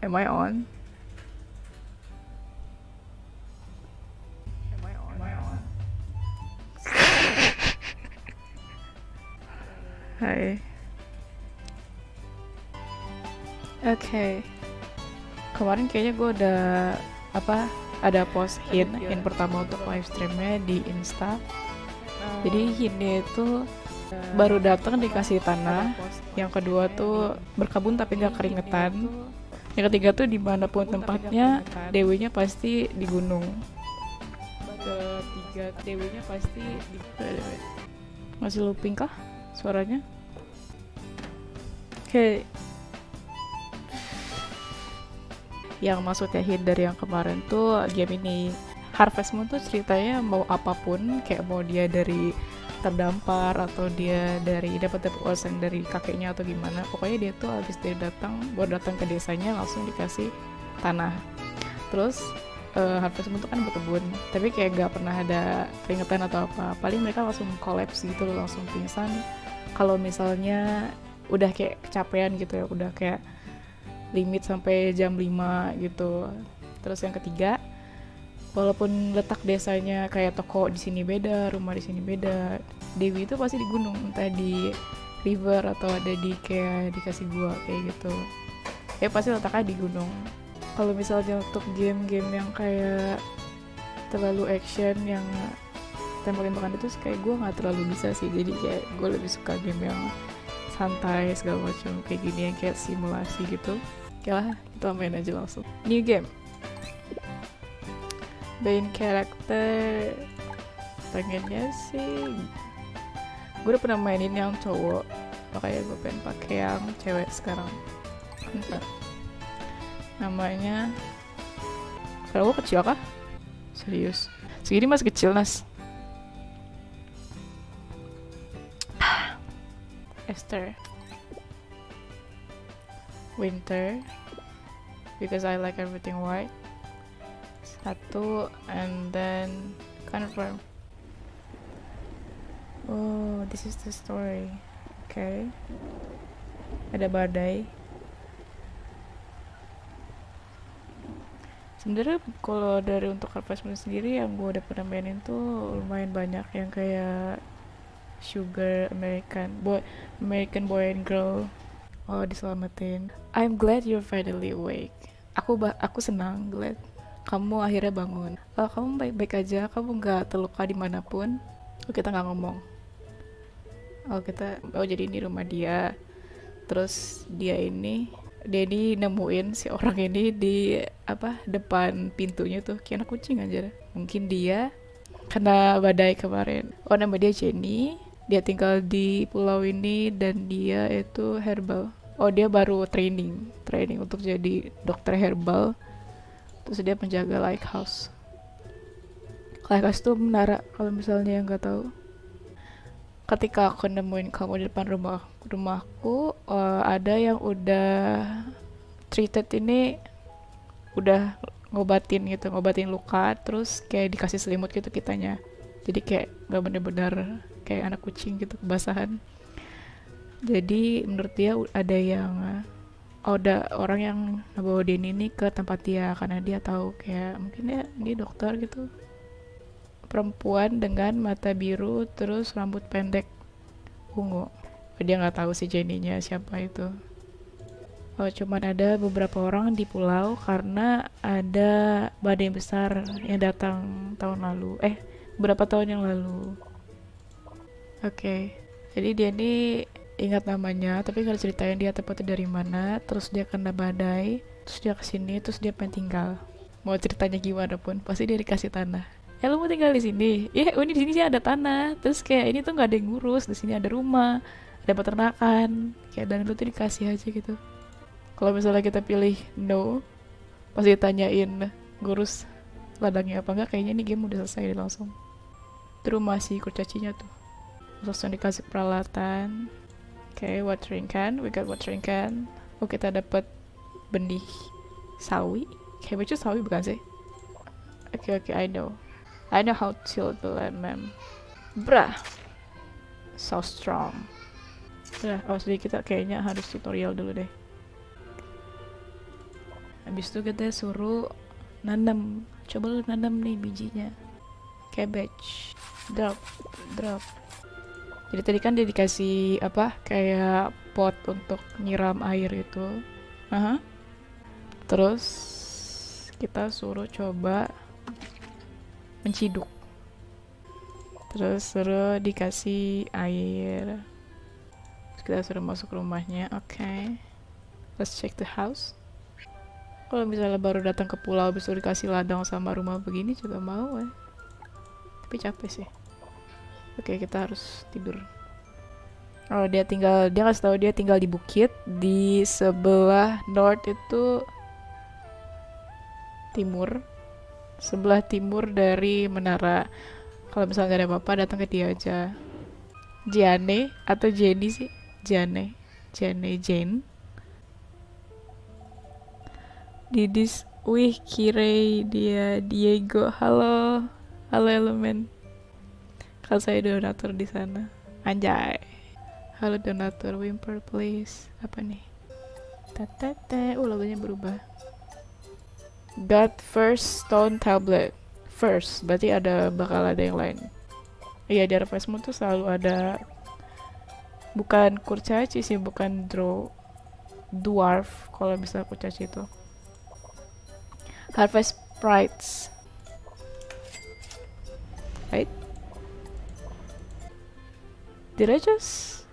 Am I on? Hai. Oke. Kemarin kayaknya gue udah apa? Ada post hint pertama untuk live streamnya di Insta. Jadi hintnya itu baru datang dikasih tanah. Yang kedua tuh berkebun tapi nggak keringetan. Yang ketiga tuh dimanapun tempatnya, dewinya pasti di gunung. Ketiga dewinya pasti di. Masih looping kah suaranya? Oke. Yang maksudnya hint dari yang kemarin tuh game ini Harvest Moon tuh ceritanya mau apapun, kayak mau dia dari terdampar atau dia dari dapat warisan dari kakeknya atau gimana, pokoknya dia tuh habis dia baru datang ke desanya langsung dikasih tanah. Terus Harvest Moon tuh kan berkebun, tapi kayak gak pernah ada keringetan atau apa, paling mereka langsung collapse gitu loh, langsung pingsan kalau misalnya udah kayak kecapean gitu ya, udah kayak limit sampai jam 5 gitu. Terus yang ketiga, walaupun letak desanya kayak toko di sini beda, rumah di sini beda, dewi itu pasti di gunung, entah di river atau ada di kayak dikasih gua kayak gitu. Ya pasti letaknya di gunung. Kalau misalnya untuk game-game yang kayak terlalu action yang tembak-tembakan itu kayak gue nggak terlalu bisa sih, jadi kayak gue lebih suka game yang santai segala macam kayak gini yang kayak simulasi gitu. Oke lah, kita main aja langsung. New game. Main character pengennya sih gue udah pernah mainin yang cowok, makanya gue pengen pakai yang cewek sekarang. Bentar. Namanya kalau gue kecil kah? Serius segini masih kecil Nas. Esther. Winter, because I like everything white. Satu, and then confirm. Oh, this is the story. Okay. Ada badai. Sebenarnya kalau dari untuk Harvest Moon sendiri yang gue udah pernah mainin tuh lumayan banyak, yang kayak Sugar, American Boy and Girl. Oh, diselamatin. I'm glad you're finally awake. Aku senang, glad kamu akhirnya bangun. Oh, kamu baik-baik aja, kamu nggak terluka dimanapun. Oh, kita nggak ngomong. Jadi ini rumah dia. Terus dia ini nemuin si orang ini di depan pintunya tuh, kayak anak kucing aja. Mungkin dia kena badai kemarin. Oh, nama dia Jenny. Dia tinggal di pulau ini dan dia itu herbal. Oh, dia baru training untuk jadi dokter herbal. Terus dia penjaga lighthouse. Lighthouse tuh menara, kalau misalnya yang nggak tahu. Ketika aku nemuin kamu di depan rumahku, ada yang udah treated ini, udah ngobatin luka, terus kayak dikasih selimut gitu kitanya. Jadi kayak gak bener-bener kayak anak kucing gitu kebasahan. Jadi menurut dia ada orang yang bawa dia ini ke tempat dia karena dia tahu kayak mungkin dia dokter gitu. Perempuan dengan mata biru terus rambut pendek ungu. Dia nggak tahu si Jenny-nya siapa itu. Oh, cuman ada beberapa orang di pulau karena ada badai besar yang datang beberapa tahun yang lalu. Oke. Jadi dia ini ingat namanya tapi nggak ceritain dia tempatnya dari mana. Terus dia kena badai, terus dia kesini, terus dia pengen tinggal. Mau ceritanya gimana pun pasti dia dikasih tanah. Ya lu mau tinggal di sini? Ya, ini di sini sih ada tanah. Terus kayak ini tuh nggak ada yang ngurus, di sini ada rumah, ada peternakan, kayak dan lu tuh dikasih aja gitu. Kalau misalnya kita pilih no, pasti ditanyain ngurus ladangnya apa enggak, kayaknya ini game udah selesai langsung. Itu rumah si kurcacinya tuh. Langsung dikasih peralatan. Oke, watering can, we got watering can. Oh, kita dapat benih sawi. Kayak baju sawi bukan sih? Oke, I know how to the lemon. Brah, so strong. Udah, jadi kita kayaknya harus tutorial dulu deh. Habis itu kita suruh nanam. Coba lu nanam nih bijinya. Cabbage. Drop. Drop. Jadi tadi kan dia dikasih apa? Kayak pot untuk nyiram air itu. Aha. Terus kita suruh coba menciduk. Terus suruh dikasih air. Terus kita suruh masuk rumahnya. Oke. Let's check the house. Kalau misalnya baru datang ke pulau habis itu dikasih ladang sama rumah begini juga mau ya. Tapi capek sih. Oke, kita harus tidur. Oh, dia kasih tahu dia tinggal di bukit di sebelah north itu timur. Sebelah timur dari menara. Kalau misalnya nggak ada apa-apa datang ke dia aja. Jane atau Jenny sih? Jane. Jane. Didis, wih kira dia Diego, halo elemen. Kalau saya donatur di sana, anjay. Halo donatur, whimper please. Apa nih? Lagunya berubah. Got first stone tablet. First, berarti bakal ada yang lain. Iya, di Harvest Moon tuh selalu ada. Bukan kurcaci sih, bukan dwarf. Kalau bisa kurcaci itu. Harvest Sprites, right? Did I just?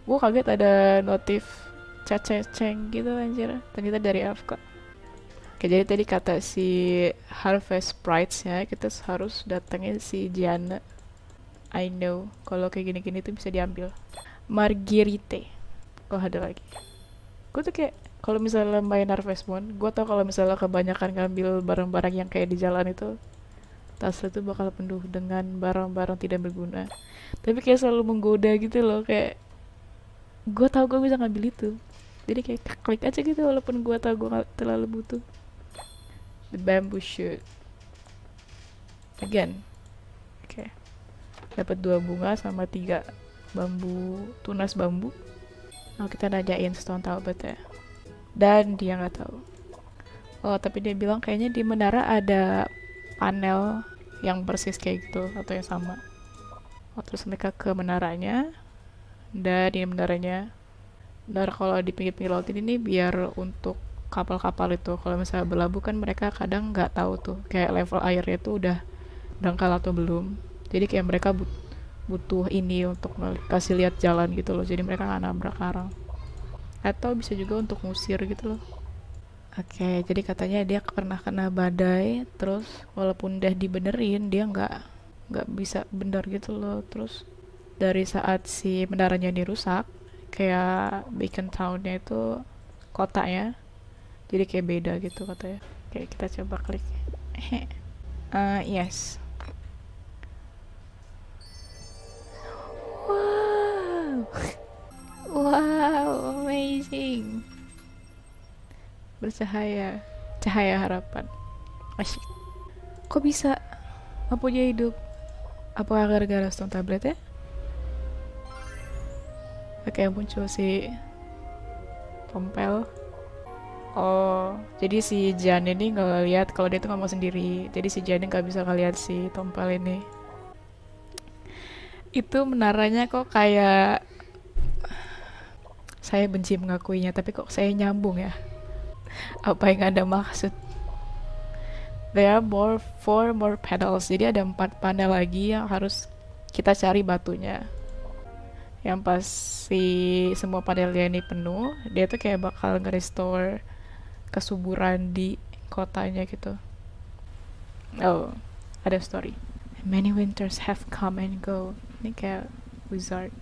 Gue kaget ada notif caceng gitu anjir. Ternyata dari AFK. Oke, jadi tadi kata si Harvest Sprites ya, kita harus datengin si Gianna. I know, kalau kayak gini-gini tuh bisa diambil. Marguerite. Oh, ada lagi. Gue tuh kayak kalau misalnya main Harvest Moon, gue tau kalau misalnya kebanyakan ngambil barang-barang yang kayak di jalan itu, tas itu bakal penuh dengan barang-barang tidak berguna. Tapi kayak selalu menggoda gitu loh, kayak gue tau gue bisa ngambil itu. Jadi kayak klik aja gitu walaupun gue tau gue gak terlalu butuh. The bamboo shoot. Again. Oke. Dapat 2 bunga sama 3 tunas bambu. Nah, kita nanyain Stone Talbot ya. Dan dia nggak tahu. Oh, tapi dia bilang kayaknya di menara ada panel yang persis kayak gitu atau yang sama. Oh, terus mereka ke menaranya. Dan di menaranya, kalau di pinggir-pinggir laut ini biar untuk kapal-kapal itu, kalau misalnya berlabuh kan mereka kadang nggak tahu tuh kayak level airnya itu udah dangkal atau belum. Jadi kayak mereka butuh ini untuk kasih lihat jalan gitu loh. Jadi mereka nggak nabrak karang. Atau bisa juga untuk ngusir gitu loh. Oke, jadi katanya dia pernah kena badai, terus walaupun udah dibenerin dia nggak bisa bener gitu loh. Terus dari saat si menaranya dirusak, kayak Beacon Town-nya itu kotanya, jadi kayak beda gitu katanya. Oke, kita coba klik. Yes. Wow. Wow, amazing. Bercahaya, cahaya harapan. Asyik. Kok bisa lampunya hidup? Apa gara-gara Stone Tablet ya? Oke, muncul si Tompel. Oh, jadi si Jan ini nggak lihat kalau dia tuh ngomong sendiri. Jadi si Jan nggak bisa ngeliat si Tompel ini. Itu menaranya kok kayak, saya benci mengakuinya, tapi kok saya nyambung ya? Apa yang Anda maksud? There are 4 more panels. Jadi ada 4 panel lagi yang harus kita cari batunya. Yang pas semua panelnya ini penuh, dia tuh kayak bakal nge-restore kesuburan di kotanya gitu. Oh, ada story. Many winters have come and go. Ini kayak wizard.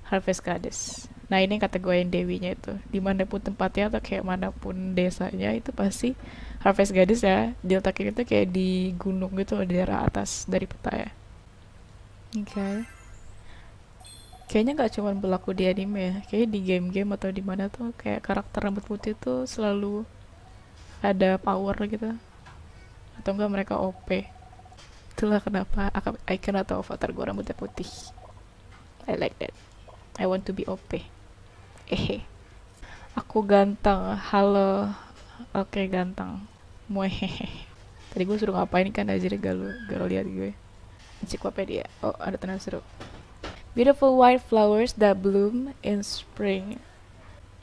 Harvest Goddess. Nah, ini kategori dewinya itu. Dimanapun tempatnya atau kayak manapun desanya itu pasti Harvest Goddess ya. Diletakin itu kayak di gunung gitu di daerah atas dari peta ya. Oke. Kayaknya nggak cuma berlaku di anime ya. Kayaknya di game-game atau di mana tuh kayak karakter rambut putih tuh selalu ada power gitu. Atau enggak mereka OP. Itulah kenapa icon atau avatar gue rambutnya putih. I like that. I want to be OP. Aku ganteng. Halo Oke, ganteng. Muehehe. Tadi gue suruh ngapain kan aja gak lu lihat gue. Ensiklopedia. Oh, ada tanah seru. Beautiful white flowers that bloom in spring.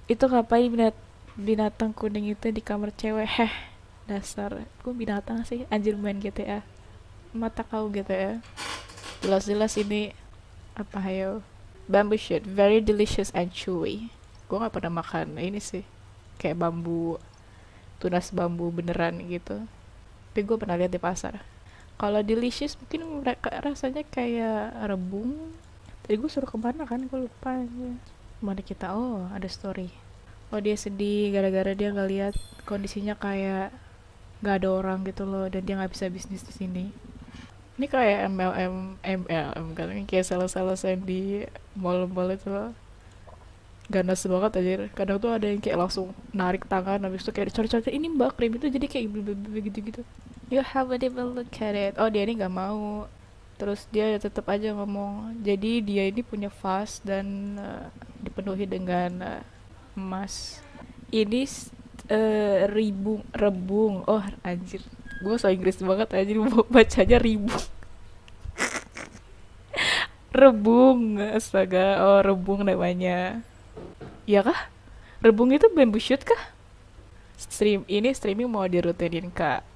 Itu ngapain binatang kuning itu di kamar cewek? Heh, dasar. Gue binatang sih, anjir main GTA. Mata kau GTA. Jelas-jelas ini apa hayo? Bamboo shoot, very delicious and chewy. Gue nggak pernah makan ini sih, kayak bambu, tunas bambu beneran gitu. Tapi gue pernah lihat di pasar. Kalau delicious mungkin mereka rasanya kayak rebung. Tadi gue suruh kemana kan, gue lupa aja. Mana kita, oh ada story. Oh dia sedih gara-gara dia nggak lihat kondisinya kayak nggak ada orang gitu loh, dan dia nggak bisa bisnis di sini. Ini kayak MLM kan, kayak sales-sales yang di mall-mall itu loh. Ganas banget aja. Kadang tuh ada yang kayak langsung narik tangan, habis itu kayak dicari-cari, ini mbak krim itu jadi kayak gitu-gitu. You have a little look at it. Oh dia ini nggak mau. Terus dia tetap aja ngomong. Jadi dia ini punya vas dan dipenuhi dengan emas. Ini rebung. Oh anjir. Gue so Inggris banget anjir, bacanya ribung. Rebung, astaga. Oh rebung namanya. Iya kah? Rebung itu bamboo shoot kah? Streaming mau dirutinin kak.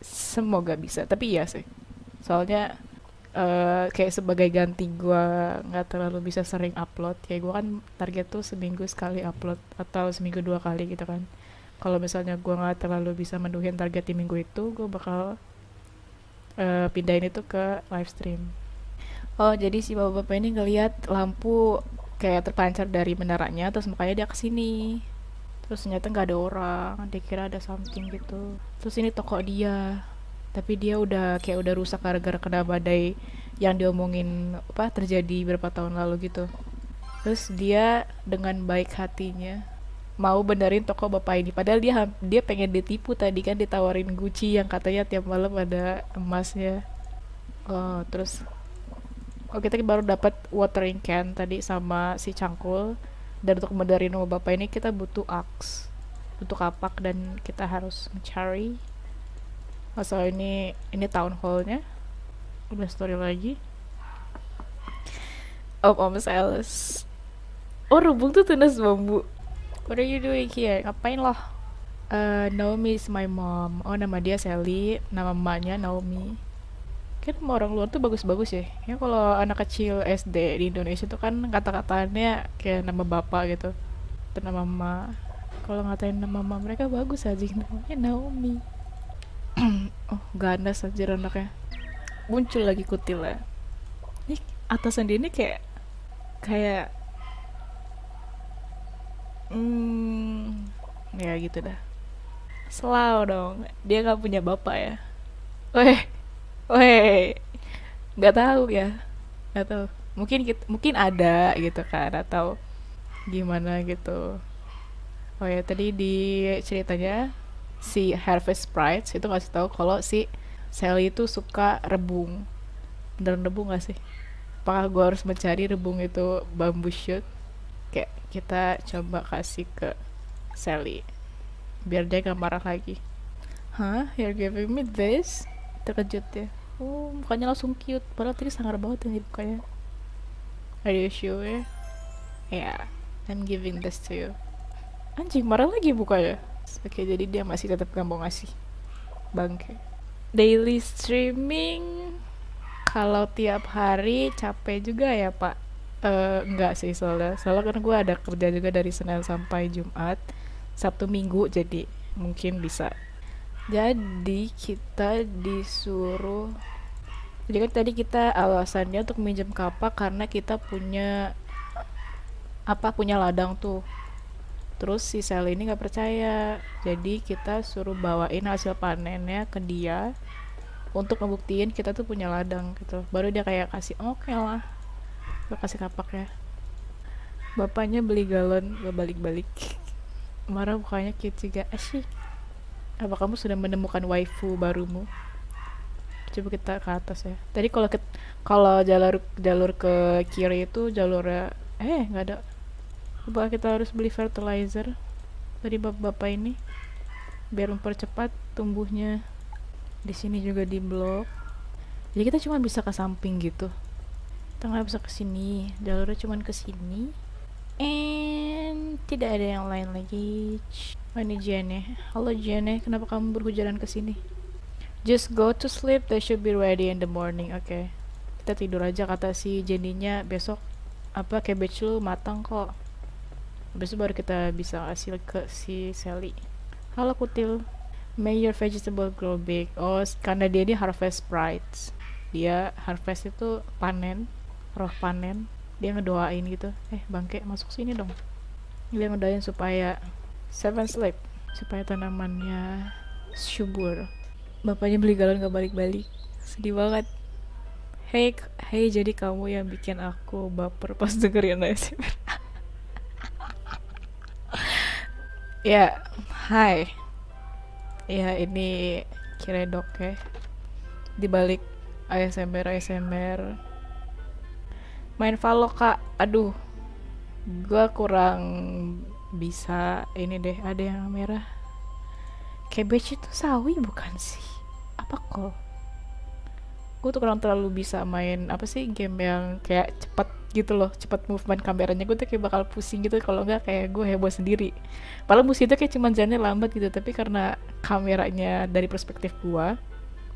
Semoga bisa, tapi iya sih. Soalnya kayak sebagai ganti gue nggak terlalu bisa sering upload. Kayak gue kan target tuh seminggu sekali upload atau seminggu 2 kali gitu kan. Kalau misalnya gue nggak terlalu bisa menuhin target di minggu itu, gue bakal pindahin itu ke live stream. Oh jadi si bapak-bapak ini ngelihat lampu kayak terpancar dari menaranya, terus makanya dia kesini. Terus ternyata nggak ada orang, dia kira ada something gitu. Terus ini toko dia, tapi dia udah rusak gara-gara kena badai yang diomongin apa terjadi berapa tahun lalu gitu. Terus dia dengan baik hatinya mau benerin toko bapak ini, padahal dia pengen ditipu tadi kan, ditawarin Gucci yang katanya tiap malam ada emasnya. Oh terus kita baru dapat watering can tadi sama si cangkul, dan untuk benerin rumah bapak ini kita butuh axe, butuh kapak, dan kita harus mencari. So ini town hall-nya. Udah story lagi. Om Sales. Oh rebung tuh tunas bambu. What are you doing here? Ngapain loh? Naomi is my mom. Oh nama dia Sally, nama mamanya Naomi. Kan sama orang luar tuh bagus-bagus ya. Ya kalau anak kecil SD di Indonesia tuh kan kata-katanya kayak nama bapak gitu. Atau nama mama. Kalau ngatain nama mama mereka bagus aja, namanya Naomi. Oh ganas aja anaknya. Muncul lagi kutil ya. Ini atasan dia ini kayak ya gitu dah. Selalu dong, dia nggak punya bapak ya. Weh, weh, nggak tahu ya, nggak tahu. Mungkin ada gitu kan, atau gimana gitu. Oh ya tadi di ceritanya si Harvest Sprites itu ngasih tahu kalau si Sally itu suka rebung. Beneran rebung gak sih? Apakah gue harus mencari rebung itu bamboo shoot? Kayak kita coba kasih ke Sally biar dia gak marah lagi. Hah? You're giving me this? Terkejut ya. Oh mukanya langsung cute, padahal tadi sangar banget yang mukanya. Are you sure? Yeah, I'm giving this to you. Anjing marah lagi bukanya. Oke jadi dia masih tetap gak mau ngasih. Bangke. Daily streaming kalau tiap hari capek juga ya pak. Enggak sih, soalnya kan gue ada kerja juga dari Senin sampai Jumat, Sabtu Minggu, jadi mungkin bisa. Jadi kita disuruh, jadi kan tadi kita alasannya untuk minjem kapak karena kita punya ladang tuh. Terus si Sally ini nggak percaya, jadi kita suruh bawain hasil panennya ke dia untuk ngebuktiin kita tuh punya ladang gitu. Baru dia kayak kasih oke lah, gue kasih kapaknya. Bapaknya beli galon, gue balik-balik. Marah mukanya cute juga. Asyik. Apa kamu sudah menemukan waifu barumu? Coba kita ke atas ya. Tadi kalau jalur ke kiri itu jalurnya nggak ada. Coba kita harus beli fertilizer dari bapak-bapak ini. biar mempercepat tumbuhnya. Di sini juga di blok. Jadi kita cuma bisa ke samping gitu. Kita nggak bisa ke sini. Jalurnya cuma ke sini. And tidak ada yang lain lagi. Oh ini Jane. Halo Jane, kenapa kamu berhujanan ke sini? Just go to sleep, they should be ready in the morning. Oke. Kita tidur aja, kata si Jenny-nya. Besok apa cabbage lu matang kok. Besok baru kita bisa hasil ke si Sally. Halo Kutil. May your vegetable grow big. Oh, karena dia ini harvest sprites. Dia harvest itu panen, roh panen. Dia ngedoain gitu. Bangke masuk sini dong. Dia ngedoain supaya seven sleep, supaya tanamannya subur. Bapaknya beli galon gak balik-balik. Sedih banget. Hey, jadi kamu yang bikin aku baper pas dengerin ASMR. Ya, hai. Ya, ini Kiredok ya. Di balik ASMR. Main Valo, Kak. Aduh. Gua kurang bisa ini deh, ada yang merah. Cabbage itu sawi bukan sih? Apa kok? Gue tuh kurang terlalu bisa main apa sih game yang kayak cepat gitu loh, cepat movement kameranya. Gue tuh kayak bakal pusing gitu kalau nggak kayak gue heboh sendiri. Padahal musuh itu kayak cuman jalannya lambat gitu, tapi karena kameranya dari perspektif gue,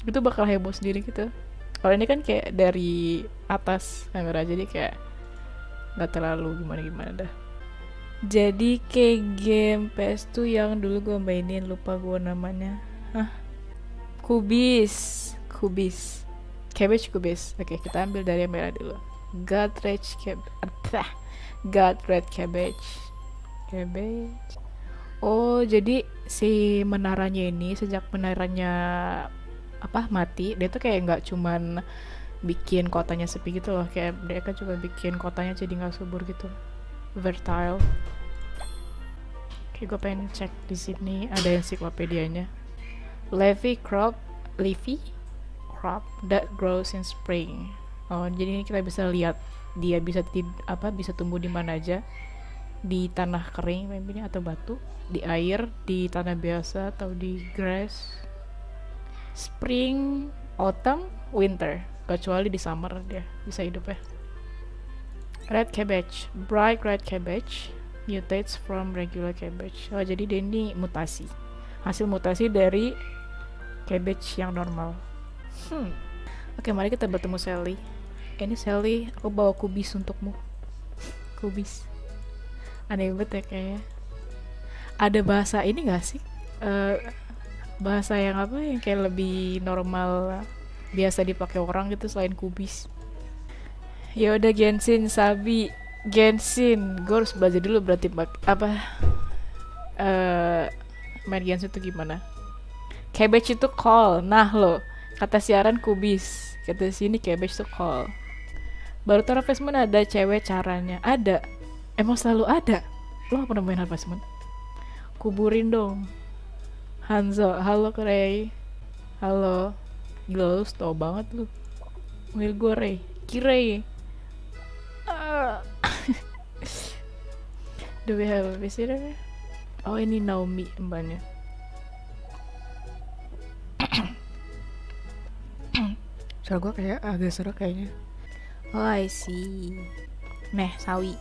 itu bakal heboh sendiri gitu. Kalau ini kan kayak dari atas kamera, jadi kayak nggak terlalu gimana dah. Jadi kayak game PS2 yang dulu gue mainin, lupa gue namanya. Kubis. Cabbage kubis. Oke, kita ambil dari yang merah dulu. God red cabbage. Oh, jadi si menaranya ini sejak menaranya mati, dia tuh kayak nggak cuman bikin kotanya sepi gitu loh, kayak mereka coba bikin kotanya jadi nggak subur gitu, fertile. Oke, gue pengen cek di sini ada ensiklopedianya. Leafy crop that grows in spring. Oh, jadi ini kita bisa lihat dia bisa bisa tumbuh di mana aja, di tanah kering maybe atau batu, di air, di tanah biasa atau di grass. Spring, autumn, winter. Kecuali di summer dia bisa hidup ya. Red cabbage, bright red cabbage mutates from regular cabbage. Oh, jadi dia ini mutasi, hasil mutasi dari cabbage yang normal. Oke, mari kita bertemu Sally. Ini Sally, aku bawa kubis untukmu. Kubis. Aneh banget ya kayaknya. Ada bahasa ini gak sih? Bahasa yang yang kayak lebih normal, biasa dipakai orang gitu selain kubis. Ya udah Genshin, Sabi, Genshin. Gue harus belajar dulu berarti main Genshin itu gimana? Cabbage itu call. Nah lo, kata siaran kubis, kata sini cabbage itu call. Baru tahu Harvest Moon ada cewek caranya. Ada. Emang selalu ada. Lo gak pernah main Harvest Moon? Kuburin dong. Hanzo, halo Ray. Halo. Gila lu tau banget lu. Manggil gue Ray. Kirei. Do we have a visitor? Oh, ini Naomi mbaknya. Suara gue kayak agak serak kayaknya. Oh, I see. Meh, sawi.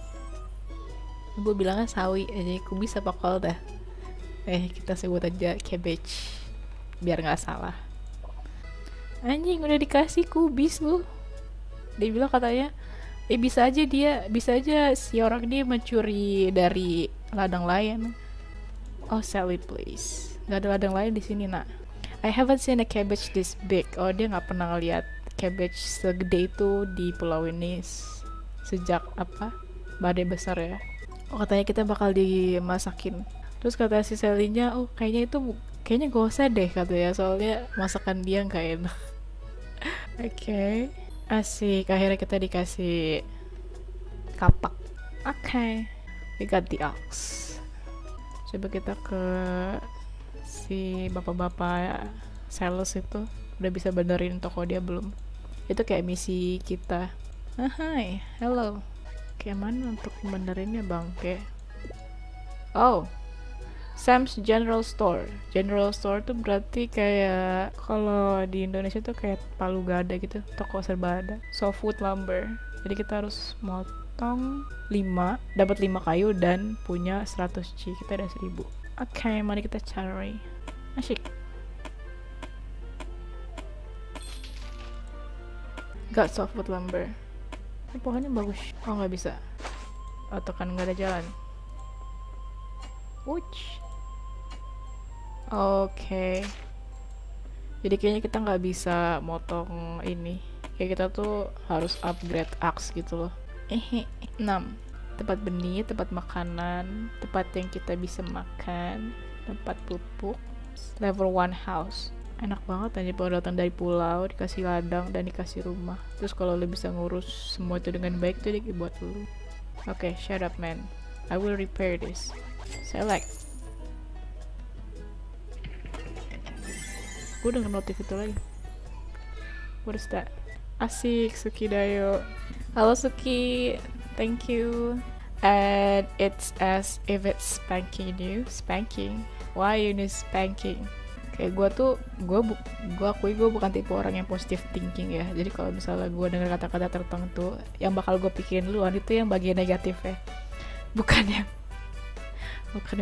Gue bilangnya sawi, jadi kubis apa kol dah. Kita sebut aja cabbage biar nggak salah. Anjing, udah dikasih kubis lu. Dia bilang katanya bisa aja si orang ini mencuri dari ladang lain. Oh, Sally please, nggak ada ladang lain di sini nak. I haven't seen a cabbage this big. Oh, dia nggak pernah ngeliat cabbage segede itu di pulau ini sejak badai besar ya. Oh, katanya kita bakal dimasakin. Terus kata si Sally-nya, oh kayaknya gak usah deh katanya, soalnya masakan dia nggak enak. Oke. Asik, akhirnya kita dikasih kapak. Oke. We got the ox. Coba kita ke si bapak-bapak sales itu, udah bisa benerin toko dia belum? Itu kayak misi kita. Hai, hello. Kayak mana untuk benerinnya bang? Kayak, oh, Sam's General Store. General Store tuh berarti kayak kalau di Indonesia tuh kayak Palu Gada gitu, toko serba ada. Softwood lumber. Jadi kita harus motong 5, dapat 5 kayu dan punya 100 G. Kita ada 1000. Oke, mari kita cari. Asyik. Got softwood lumber. Ini pohonnya bagus. Oh, nggak bisa. Atau kan nggak ada jalan. Ouch. Oke. Jadi kayaknya kita nggak bisa motong ini. Kayak kita tuh harus upgrade axe gitu loh. 6. Tempat benih, tempat makanan, tempat yang kita bisa makan, tempat pupuk. Level 1 house. Enak banget aja kalau datang dari pulau, dikasih ladang dan dikasih rumah. Terus kalau lo bisa ngurus semua itu dengan baik tuh dia buat lo. Oke, shut up man. I will repair this. Select. Gue udah notif itu lagi. What is that? Asik, Suki Dayo. Halo Suki, thank you. And it's as if it's spanking you. Spanking? Why you need spanking? Kayak gue akui gue bukan tipe orang yang positive thinking ya. Jadi kalau misalnya gue dengar kata-kata tertentu, yang bakal gue pikirin duluan itu yang bagian negatif ya, bukan yang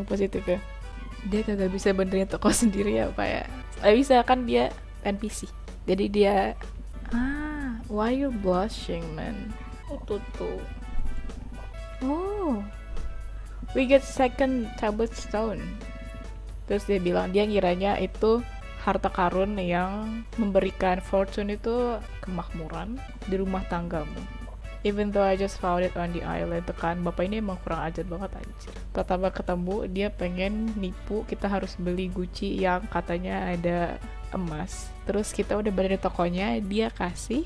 positif ya. Dia kagak bisa benerin toko sendiri ya Pak ya. Gak bisa kan, dia NPC. Jadi dia why you blushing man? Tuh. Oh, we get second tablet stone. Terus dia bilang dia ngiranya itu harta karun yang memberikan fortune itu kemakmuran di rumah tanggamu. Even though I just found it on the island. Tuh kan, bapak ini emang kurang ajar banget anjir. Pertama ketemu, dia pengen nipu, kita harus beli Gucci yang katanya ada emas. Terus kita udah berada di tokonya, dia kasih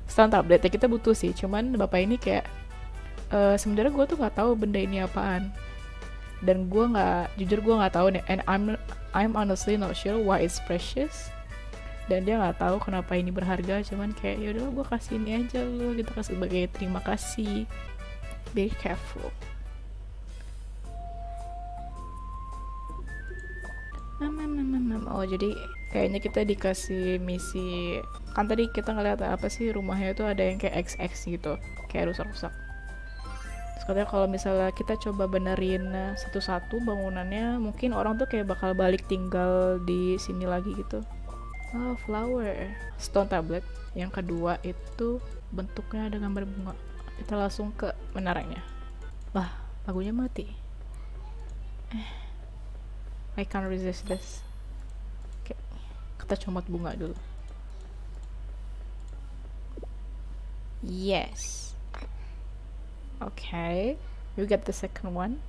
stone tablet. Ya kita butuh sih, cuman bapak ini kayak sebenarnya gue tuh nggak tahu benda ini apaan. Dan jujur gue nggak tahu nih. And I'm honestly not sure why it's precious. Dan dia nggak tahu kenapa ini berharga, cuman kayak yaudah gue kasih ini aja lo gitu, kasih sebagai terima kasih. Be careful. Oh jadi kayaknya kita dikasih misi. Kan tadi kita ngeliat apa sih, rumahnya tuh ada yang kayak XX gitu, kayak rusak-rusak. Terus katanya kalau misalnya kita coba benerin satu-satu bangunannya, mungkin orang tuh kayak bakal balik tinggal di sini lagi gitu. Oh, flower. Stone tablet. Yang kedua itu bentuknya ada gambar bunga. Kita langsung ke menaranya. Lah, lagunya mati. I can't resist this. Oke, kita comot bunga dulu. Yes. Okay, we get the second one.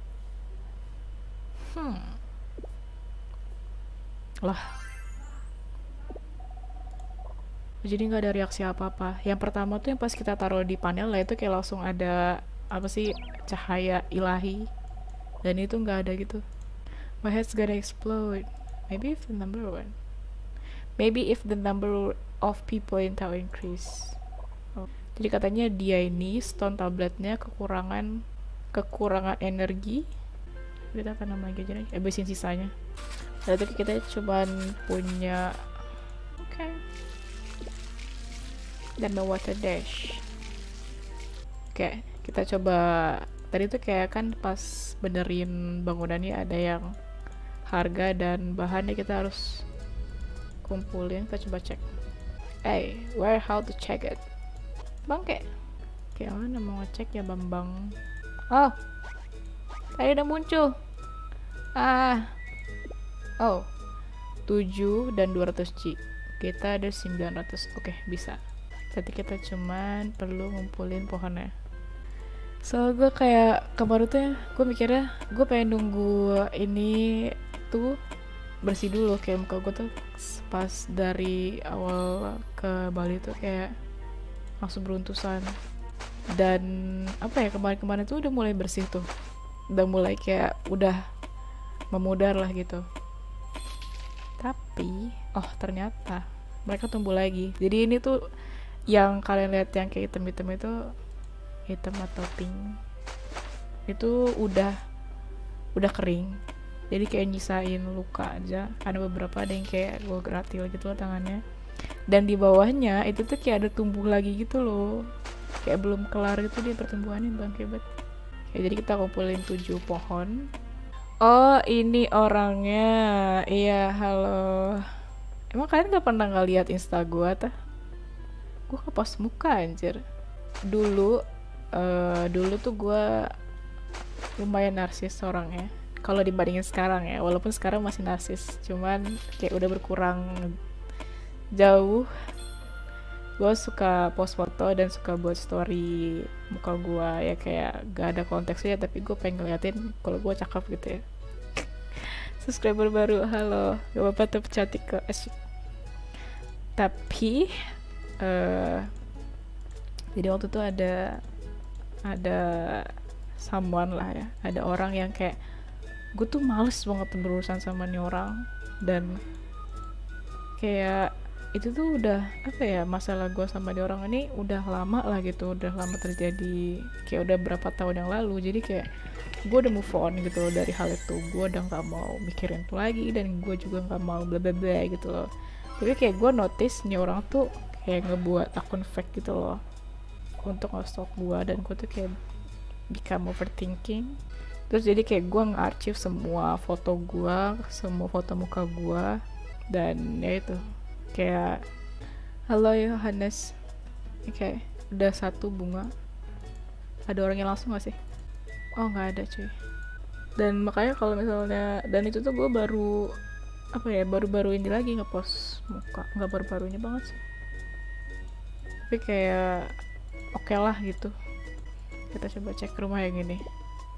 Lah, jadi nggak ada reaksi apa-apa. Yang pertama tuh yang pas kita taruh di panel lah itu kayak langsung ada apa sih, cahaya ilahi, dan itu nggak ada gitu. My head's gonna explode. Maybe if the number of people in town increase. Oh. Jadi katanya dia ini stone tabletnya kekurangan energi. Kita apa namanya aja nih, habisin sisanya. Berarti kita cuman punya dan water dash. Oke, kita coba. Tadi tuh kayak kan pas benerin bangunannya ada yang harga dan bahannya kita harus kumpulin. Kita coba cek. How to check it? Bangke. Kayak mana mau ngecek ya Bambang? Oh, tadi udah muncul. 7 dan 200 G. Kita ada 900. Oke, bisa. Jadi kita cuman perlu ngumpulin pohonnya. So gue kayak kemarin tuh gue mikirnya gue pengen nunggu ini tuh bersih dulu. Kayak muka gue tuh pas dari awal ke Bali tuh kayak langsung beruntusan. Dan apa ya, kemarin-kemarin tuh udah mulai bersih tuh, udah mulai kayak udah memudar lah gitu. Tapi ternyata mereka tumbuh lagi. Jadi ini tuh yang kalian lihat yang kayak hitam-hitam itu, hitam atau pink, itu udah kering jadi kayak nyisain luka aja. Ada beberapa, ada yang kayak gue gratil gitu loh tangannya, dan di bawahnya itu tuh kayak ada tumbuh lagi gitu loh, kayak belum kelar gitu dia pertumbuhannya, bang hebat. Kayak jadi kita kumpulin 7 pohon. Oh, ini orangnya. Iya, halo. Emang kalian gak pernah ngeliat Insta gue tah? Gue ngepost muka anjir. Dulu, dulu tuh gue lumayan narsis orangnya. Kalau dibandingin sekarang ya, walaupun sekarang masih narsis, cuman kayak udah berkurang jauh. Gue suka post foto dan suka buat story muka gue ya, kayak gak ada konteksnya tapi gue pengen ngeliatin kalau gue cakep gitu ya. Subscriber baru, halo, gak apa-apa tuh, cantik kok, asyik. Tapi jadi waktu itu ada someone lah ya, ada orang yang kayak gue tuh males banget berurusan sama nih orang, dan kayak itu tuh udah apa ya, masalah gue sama dia orang ini udah lama lah gitu, udah lama terjadi, kayak udah berapa tahun yang lalu. Jadi kayak gue udah move on gitu loh dari hal itu, gue udah nggak mau mikirin itu lagi, dan gue juga nggak mau bla bla bla gitu loh. Tapi kayak gue notice nih orang tuh kayak ngebuat akun fake gitu loh untuk nge-stalk gue, dan gue tuh kayak become overthinking. Terus jadi kayak gue nge-archive semua foto gue, semua foto muka gue, dan ya itu kayak halo Yohanes, oke, udah 1 bunga. Ada orangnya langsung gak sih? Oh nggak ada cuy. Dan makanya kalau misalnya, dan itu tuh gue baru apa ya, baru-baru ini lagi ngepost muka, nggak baru-baru ini banget sih, tapi kayak oke lah gitu. Kita coba cek rumah yang ini.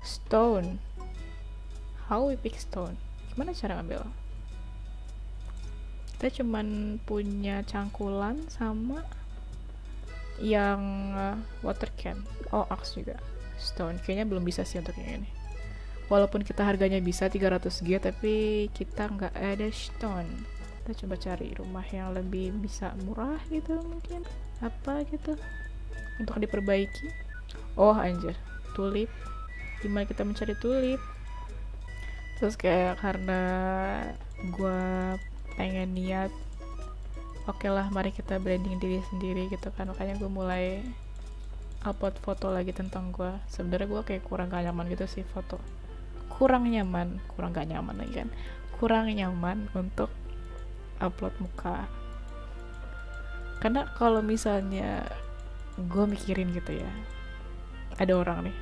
Stone, how we pick stone, gimana cara ngambil? Kita cuman punya cangkulan sama yang water can. Oh, axe juga. Stone kayaknya belum bisa sih untuk yang ini, walaupun kita harganya bisa 300 G, tapi kita nggak ada stone. Kita coba cari rumah yang lebih bisa murah gitu, mungkin apa gitu untuk diperbaiki. Oh anjir, tulip. Gimana kita mencari tulip? Terus kayak karena gue pengen niat, oke lah mari kita branding diri sendiri gitu kan, makanya gue mulai upload foto lagi tentang gue. Sebenarnya gue kayak kurang gak nyaman gitu sih foto, kurang gak nyaman lagi kan, kurang nyaman untuk upload muka. Karena kalau misalnya gue mikirin gitu ya, ada orang nih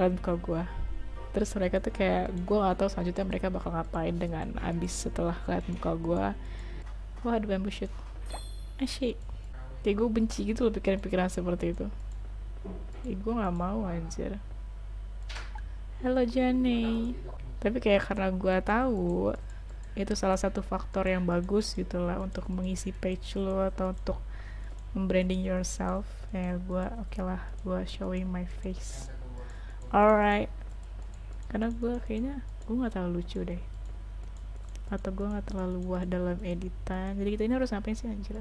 liat muka gue, terus mereka tuh kayak gue gak tahu selanjutnya mereka bakal ngapain dengan abis setelah liat muka gue. Wah, ada bamboo shoot, asyik. Kayak gue benci gitu loh pikiran-pikiran seperti itu. Gue gak mau anjir. Halo Jane. Tapi kayak karena gue tahu itu salah satu faktor yang bagus gitu lah untuk mengisi page lo atau untuk membranding yourself, ya gue oke lah, gue showing my face. Alright, karena gue kayaknya gue nggak terlalu lucu deh, atau gue nggak terlalu wah dalam editan. Jadi kita ini harus ngapain sih anjir?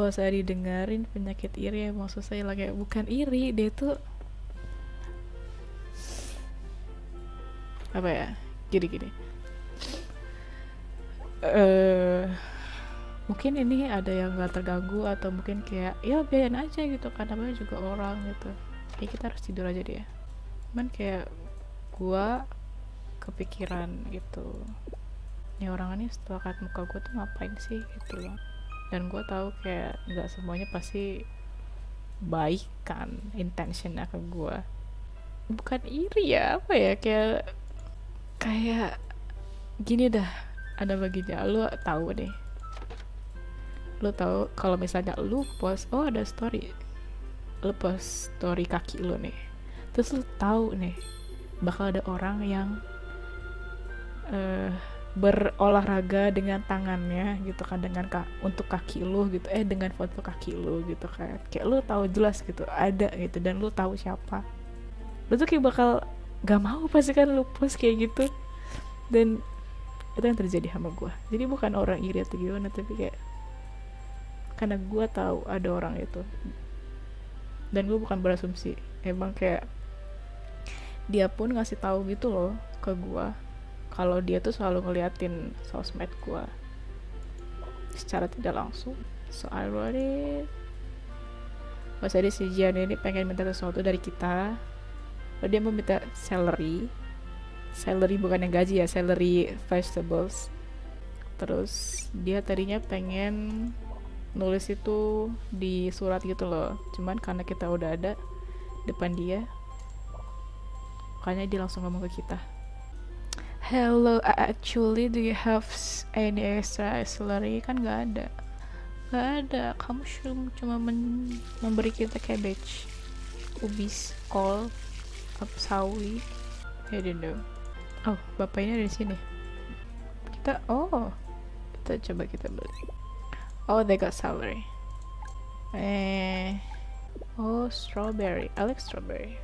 Oh, saya didengarin penyakit iri ya, maksud saya lagi bukan iri, dia tuh apa ya, gini mungkin ini ada yang nggak terganggu, atau mungkin kayak ya biarin aja gitu kan, namanya juga orang gitu, kayak kita harus tidur aja dia. Cuman kayak gua kepikiran gitu, ini orang ini setelah lihat muka gue tuh ngapain sih gitu loh. Dan gue tahu kayak nggak semuanya pasti baik kan intentionnya ke gue, bukan iri ya, apa ya, kayak gini dah, ada baginya. Lu tahu deh, lu tahu kalau misalnya lu post, oh ada story, lu post story kaki lu nih, terus lu tahu nih bakal ada orang yang berolahraga dengan tangannya gitu kan, dengan untuk kaki lu gitu, dengan foto kaki lu gitu kan, kayak lu tahu jelas gitu ada gitu, dan lu tahu siapa, lu tuh kayak bakal gak mau pasti kan lu post kayak gitu. Dan itu yang terjadi sama gue. Jadi bukan orang iri atau gimana, tapi kayak karena gue tahu ada orang itu, dan gue bukan berasumsi, emang kayak dia pun ngasih tahu gitu loh ke gue kalau dia tuh selalu ngeliatin sosmed gue secara tidak langsung. So I wrote it. Pas ada si Jian ini pengen minta sesuatu dari kita. Dia mau minta salary bukan yang gaji ya, salary vegetables. Terus dia tadinya pengen nulis itu di surat gitu loh, cuman karena kita udah ada depan dia, makanya dia langsung ngomong ke kita, hello, actually do you have any extra salary? Kan nggak ada, kamu cuma memberi kita cabbage, ubis, kol, sawi, I don't know. Oh, bapaknya dari sini. Kita coba kita beli. Oh, they got salary. Oh, strawberry. I like strawberry.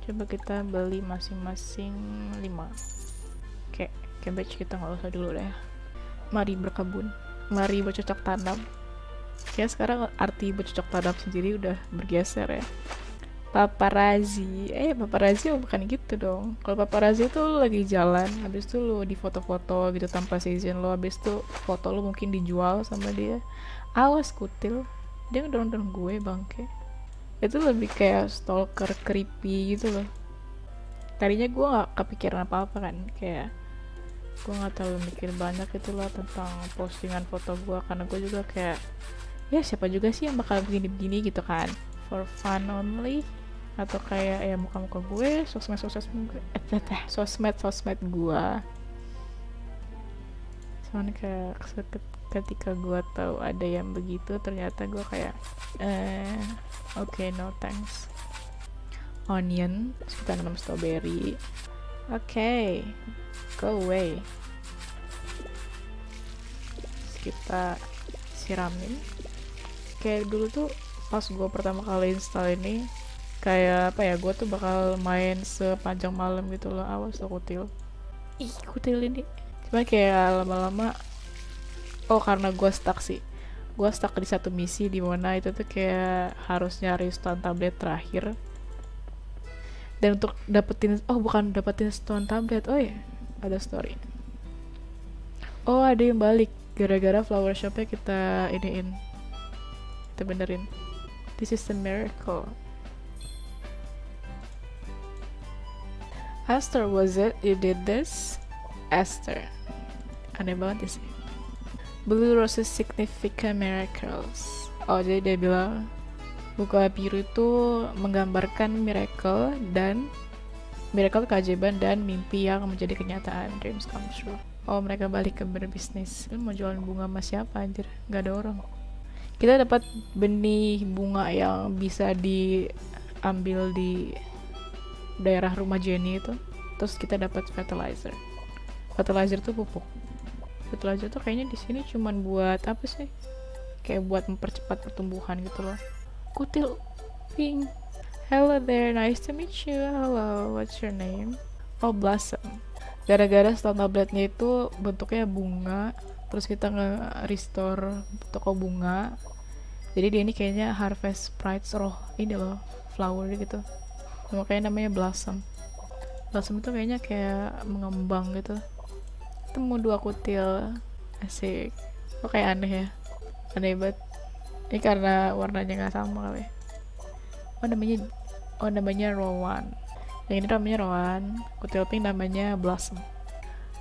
Coba kita beli masing-masing 5. Oke, cabbage kita nggak usah dulu deh. Mari berkebun. Mari bercocok tanam. Kayak sekarang arti bercocok tanam sendiri udah bergeser ya. Paparazzi. Paparazzi bukan gitu dong. Kalau paparazzi tuh lu lagi jalan, habis itu lu di foto-foto gitu tanpa seizin lo, habis itu foto lu mungkin dijual sama dia. Awas kutil, dia ngedorong-dorong gue bangke. Itu lebih kayak stalker creepy gitu loh. Tadinya gue nggak kepikiran apa-apa kan, kayak gue nggak terlalu mikir banyak gitu loh tentang postingan foto gue, karena gue juga kayak ya siapa juga sih yang bakal begini-begini gitu kan, for fun only, atau kayak ya muka-muka gue, sosmed gue. Soalnya kayak ketika gue tahu ada yang begitu, ternyata gue kayak okay, no thanks. Onion, kita nanam strawberry. Okay, go away. Kita siramin. Kayak dulu tuh pas gue pertama kali install ini, kayak apa ya, gue tuh bakal main sepanjang malam gitu loh. Awas lo kutil. Ih, kutil ini. Cuman kayak lama-lama, karena gue stuck di satu misi di mana itu tuh kayak harus nyari stone tablet terakhir. Dan untuk dapetin stone tablet, ada story. Ada yang balik gara-gara flower shopnya kita benerin. This is a miracle. Esther, was it you did this? Esther, aneh banget sih. Blue roses significant miracles. Jadi dia bilang buka biru itu menggambarkan miracle keajaiban dan mimpi yang menjadi kenyataan, dreams come true. Mereka balik ke berbisnis. Lu mau jualan bunga sama siapa anjir? Gak ada orang. Kita dapat benih bunga yang bisa diambil di daerah rumah Jenny itu. Terus kita dapat fertilizer. Fertilizer tuh pupuk. Fertilizer tuh kayaknya di sini cuman buat apa sih? Kayak buat mempercepat pertumbuhan gitu loh. Kutil pink. Hello there, nice to meet you. Hello, what's your name? Blossom. Gara-gara stone tabletnya itu bentuknya bunga, terus kita nge-restore toko bunga, jadi dia ini kayaknya harvest sprites ini loh, flower gitu, makanya namanya Blossom. Blossom itu kayaknya kayak mengembang gitu. Temu 2 kutil, asik. Kayak aneh ya, aneh banget. Ini karena warnanya nggak sama kali. Namanya Rowan. Yang ini namanya Rowan, kutil pink namanya Blossom.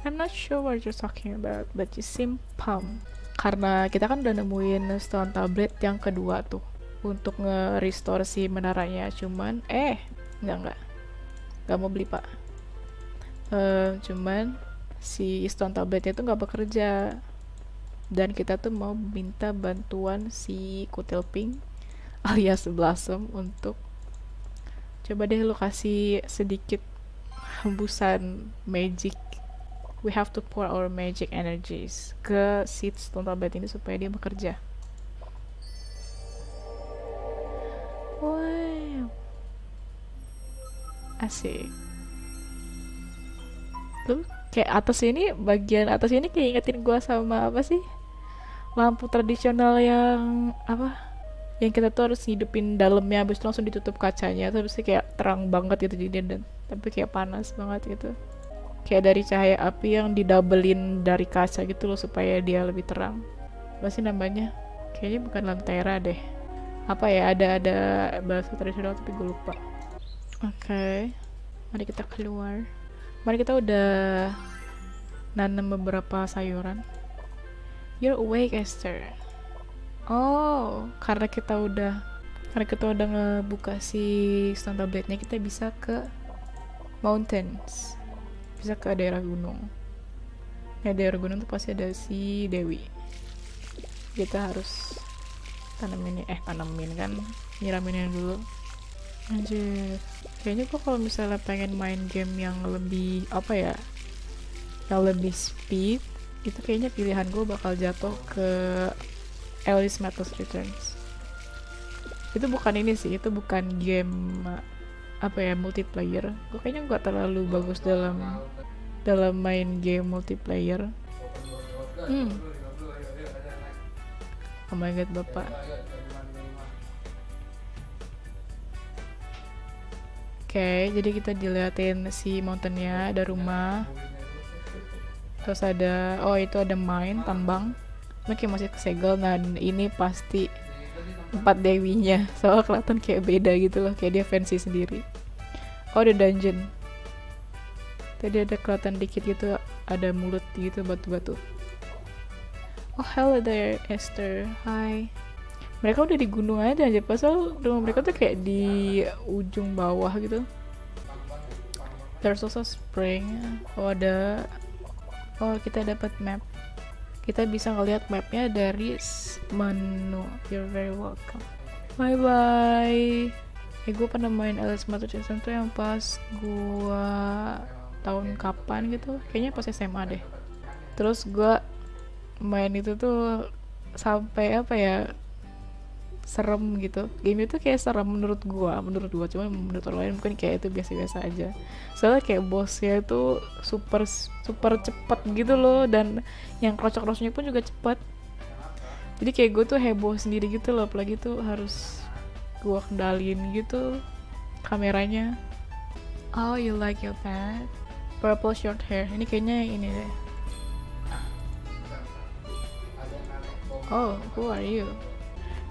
I'm not sure what you're talking about, but you seem pumped. Karena kita kan udah nemuin stone tablet yang kedua tuh untuk nge-restore si menaranya. Cuman nggak mau beli pak. Cuman si stone tabletnya tuh nggak bekerja, dan kita tuh mau minta bantuan si kutil pink alias Blossom untuk coba deh lu kasih sedikit hembusan magic. We have to pour our magic energies ke si stone tablet ini supaya dia bekerja. Wow, asik. Lu kayak bagian atas ini kayak ingetin gua sama apa sih, lampu tradisional yang apa, yang kita tuh harus hidupin dalamnya, habis itu langsung ditutup kacanya, terus kayak terang banget gitu jadi, dan tapi kayak panas banget gitu. kayak dari cahaya api yang didoublin dari kaca gitu loh supaya dia lebih terang. Apa sih namanya? Kayaknya bukan lentera deh. Apa ya, ada bahasa tradisional tapi gue lupa. Oke, mari kita keluar. Mari kita udah nanam beberapa sayuran. You're awake, Esther. Oh, karena kita udah ngebuka si stone tabletnya, kita bisa ke mountains, bisa ke daerah gunung. Nah, daerah gunung tuh pasti ada si Dewi. Kita harus tanamin kan, nyiraminnya dulu. Anjir, kayaknya gua kalau misalnya pengen main game yang lebih apa ya, yang lebih speed, itu kayaknya pilihan gue bakal jatuh ke Alice Matters Returns. Itu bukan ini sih, itu bukan game apa ya, multiplayer. Gue kayaknya nggak terlalu bagus dalam main game multiplayer. Oh my god, bapak. Oke, jadi kita diliatin si mountainnya, ada rumah. Terus ada, oh itu ada mine, tambang. Mungkin masih kesegel. Nah, ini pasti tempat dewinya. Soalnya kelihatan kayak beda gitu loh, kayak dia fancy sendiri. Oh, ada dungeon. Tadi ada kelihatan dikit gitu, ada mulut gitu, batu-batu. Oh, hello there, Esther. Hi. Mereka udah di gunung aja pasal rumah mereka tuh kayak di ujung bawah gitu. There's also spring. Oh, ada. Oh, kita dapat map. Kita bisa ngelihat mapnya dari menu. You're very welcome. Bye bye. Gue pernah main Alice Matters Returns tuh yang pas gue tahun kapan gitu. Kayaknya pas SMA deh. Terus gue main itu tuh sampai apa ya, serem gitu. Game itu kayak serem menurut gua, cuma menurut orang lain mungkin kayak itu biasa-biasa aja. Soalnya kayak bosnya itu super cepat gitu loh, dan yang krocok-krocoknya pun juga cepat. Jadi kayak gue tuh heboh sendiri gitu loh, apalagi tuh harus gua kendalin gitu kameranya. Oh, you like your pet? Purple short hair. Ini kayaknya ini deh. Oh, who are you?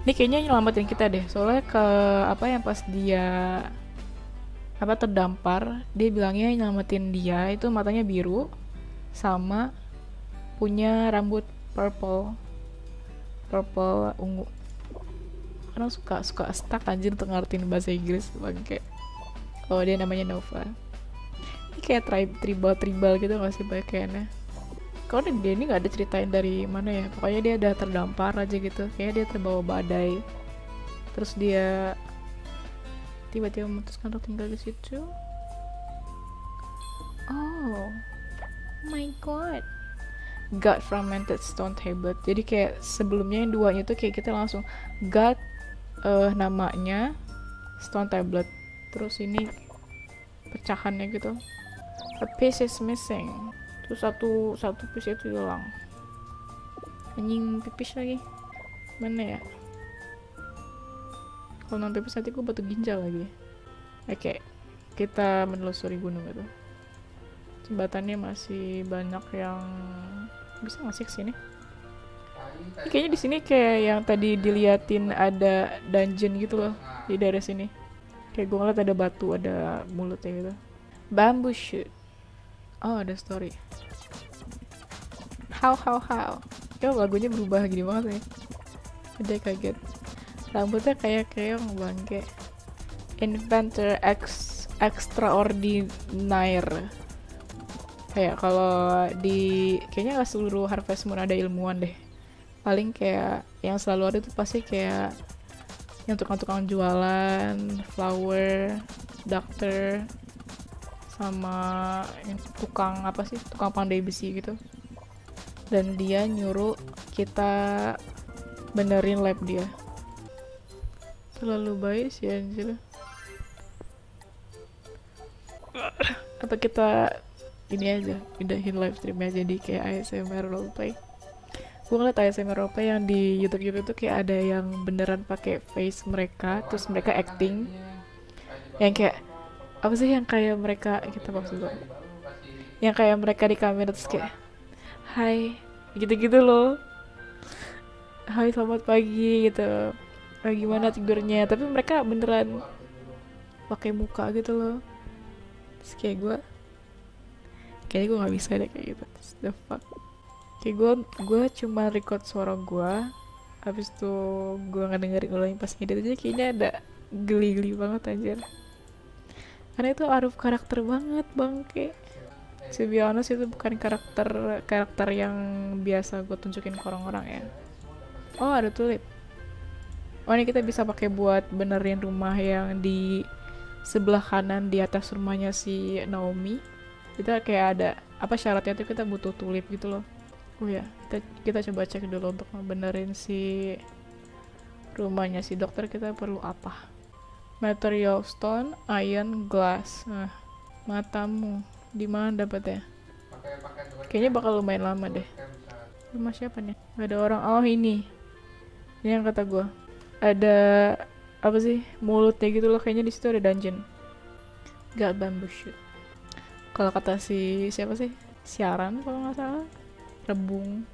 Ini kayaknya nyelamatin kita deh, soalnya ke apa yang pas dia apa terdampar, dia bilangnya nyelamatin dia itu matanya biru sama punya rambut purple ungu. Karena suka stuck anjir untuk ngertiin bahasa Inggris bangke. Oh, dia namanya Nova. Ini kayak tribal gitu nggak sih kayaknya. Kalau dia ini nggak ada ceritain dari mana ya, pokoknya dia udah terdampar aja gitu, kayak dia terbawa badai, terus dia tiba-tiba memutuskan untuk tinggal di situ. Oh my god, got fragmented stone tablet. Jadi kayak sebelumnya yang duanya tuh kayak kita langsung got namanya stone tablet, terus ini pecahannya gitu, a piece is missing. Terus satu piece itu hilang. Anjing, pipis lagi. Mana ya? Kalau non pipis nanti gue batu ginjal lagi. Oke, kita menelusuri gunung itu. Jembatannya masih banyak yang bisa ngasih kesini. Ini kayaknya di sini kayak yang tadi diliatin ada dungeon gitu loh di daerah sini. Kayak gue ngeliat ada batu, ada mulutnya gitu. Bamboo shoot. Oh, ada story. How. Ya lagunya berubah gini banget nih. Udah kaget. Rambutnya kayak keong bangke. Inventor extraordinaire. Kayak kalau di kayaknya nggak seluruh Harvest Moon ada ilmuwan deh. Paling kayak yang selalu ada tuh pasti kayak yang tukang-tukang jualan, flower, doctor, sama yang tukang apa sih, tukang pandai besi gitu. Dan dia nyuruh kita benerin lab dia. Terlalu baik sih anjir. Apa kita ini aja, pindahin live streamnya jadi kayak ASMR roleplay. Gue ngeliat ASMR roleplay yang di YouTube tuh kayak ada yang beneran pakai face mereka, terus mereka acting. Yang kayak apa sih yang kayak mereka, kita maksud gue yang kayak mereka di kamera terus kayak hai gitu-gitu loh, hai selamat pagi gitu, gimana tidurnya, tapi mereka beneran pakai muka gitu loh. Terus kayaknya gue nggak bisa deh kayak gitu. Terus the fuck, kayak gue cuma record suara gue, habis itu gue ngedengerin ulang pas ngedit aja kayaknya ada geli-geli banget anjir, karena itu out of karakter banget bangke. To be honest itu bukan karakter yang biasa gue tunjukin ke orang-orang ya. Oh ada tulip. Oh ini kita bisa pakai buat benerin rumah yang di sebelah kanan di atas rumahnya si Naomi. Kita kayak ada apa syaratnya tuh kita butuh tulip gitu loh. Oh ya, kita coba cek dulu untuk benerin si rumahnya si dokter kita perlu apa. Material stone, iron, glass. Nah, matamu di mana dapetnya? Kayaknya bakal lumayan lama deh. Rumah siapa nih? Gak ada orang. Oh ini yang kata gue. Ada apa sih mulutnya gitu loh, kayaknya di situ ada dungeon. Got bamboo shoot. Kalau kata si siapa sih? Siaran kalau nggak salah. Rebung.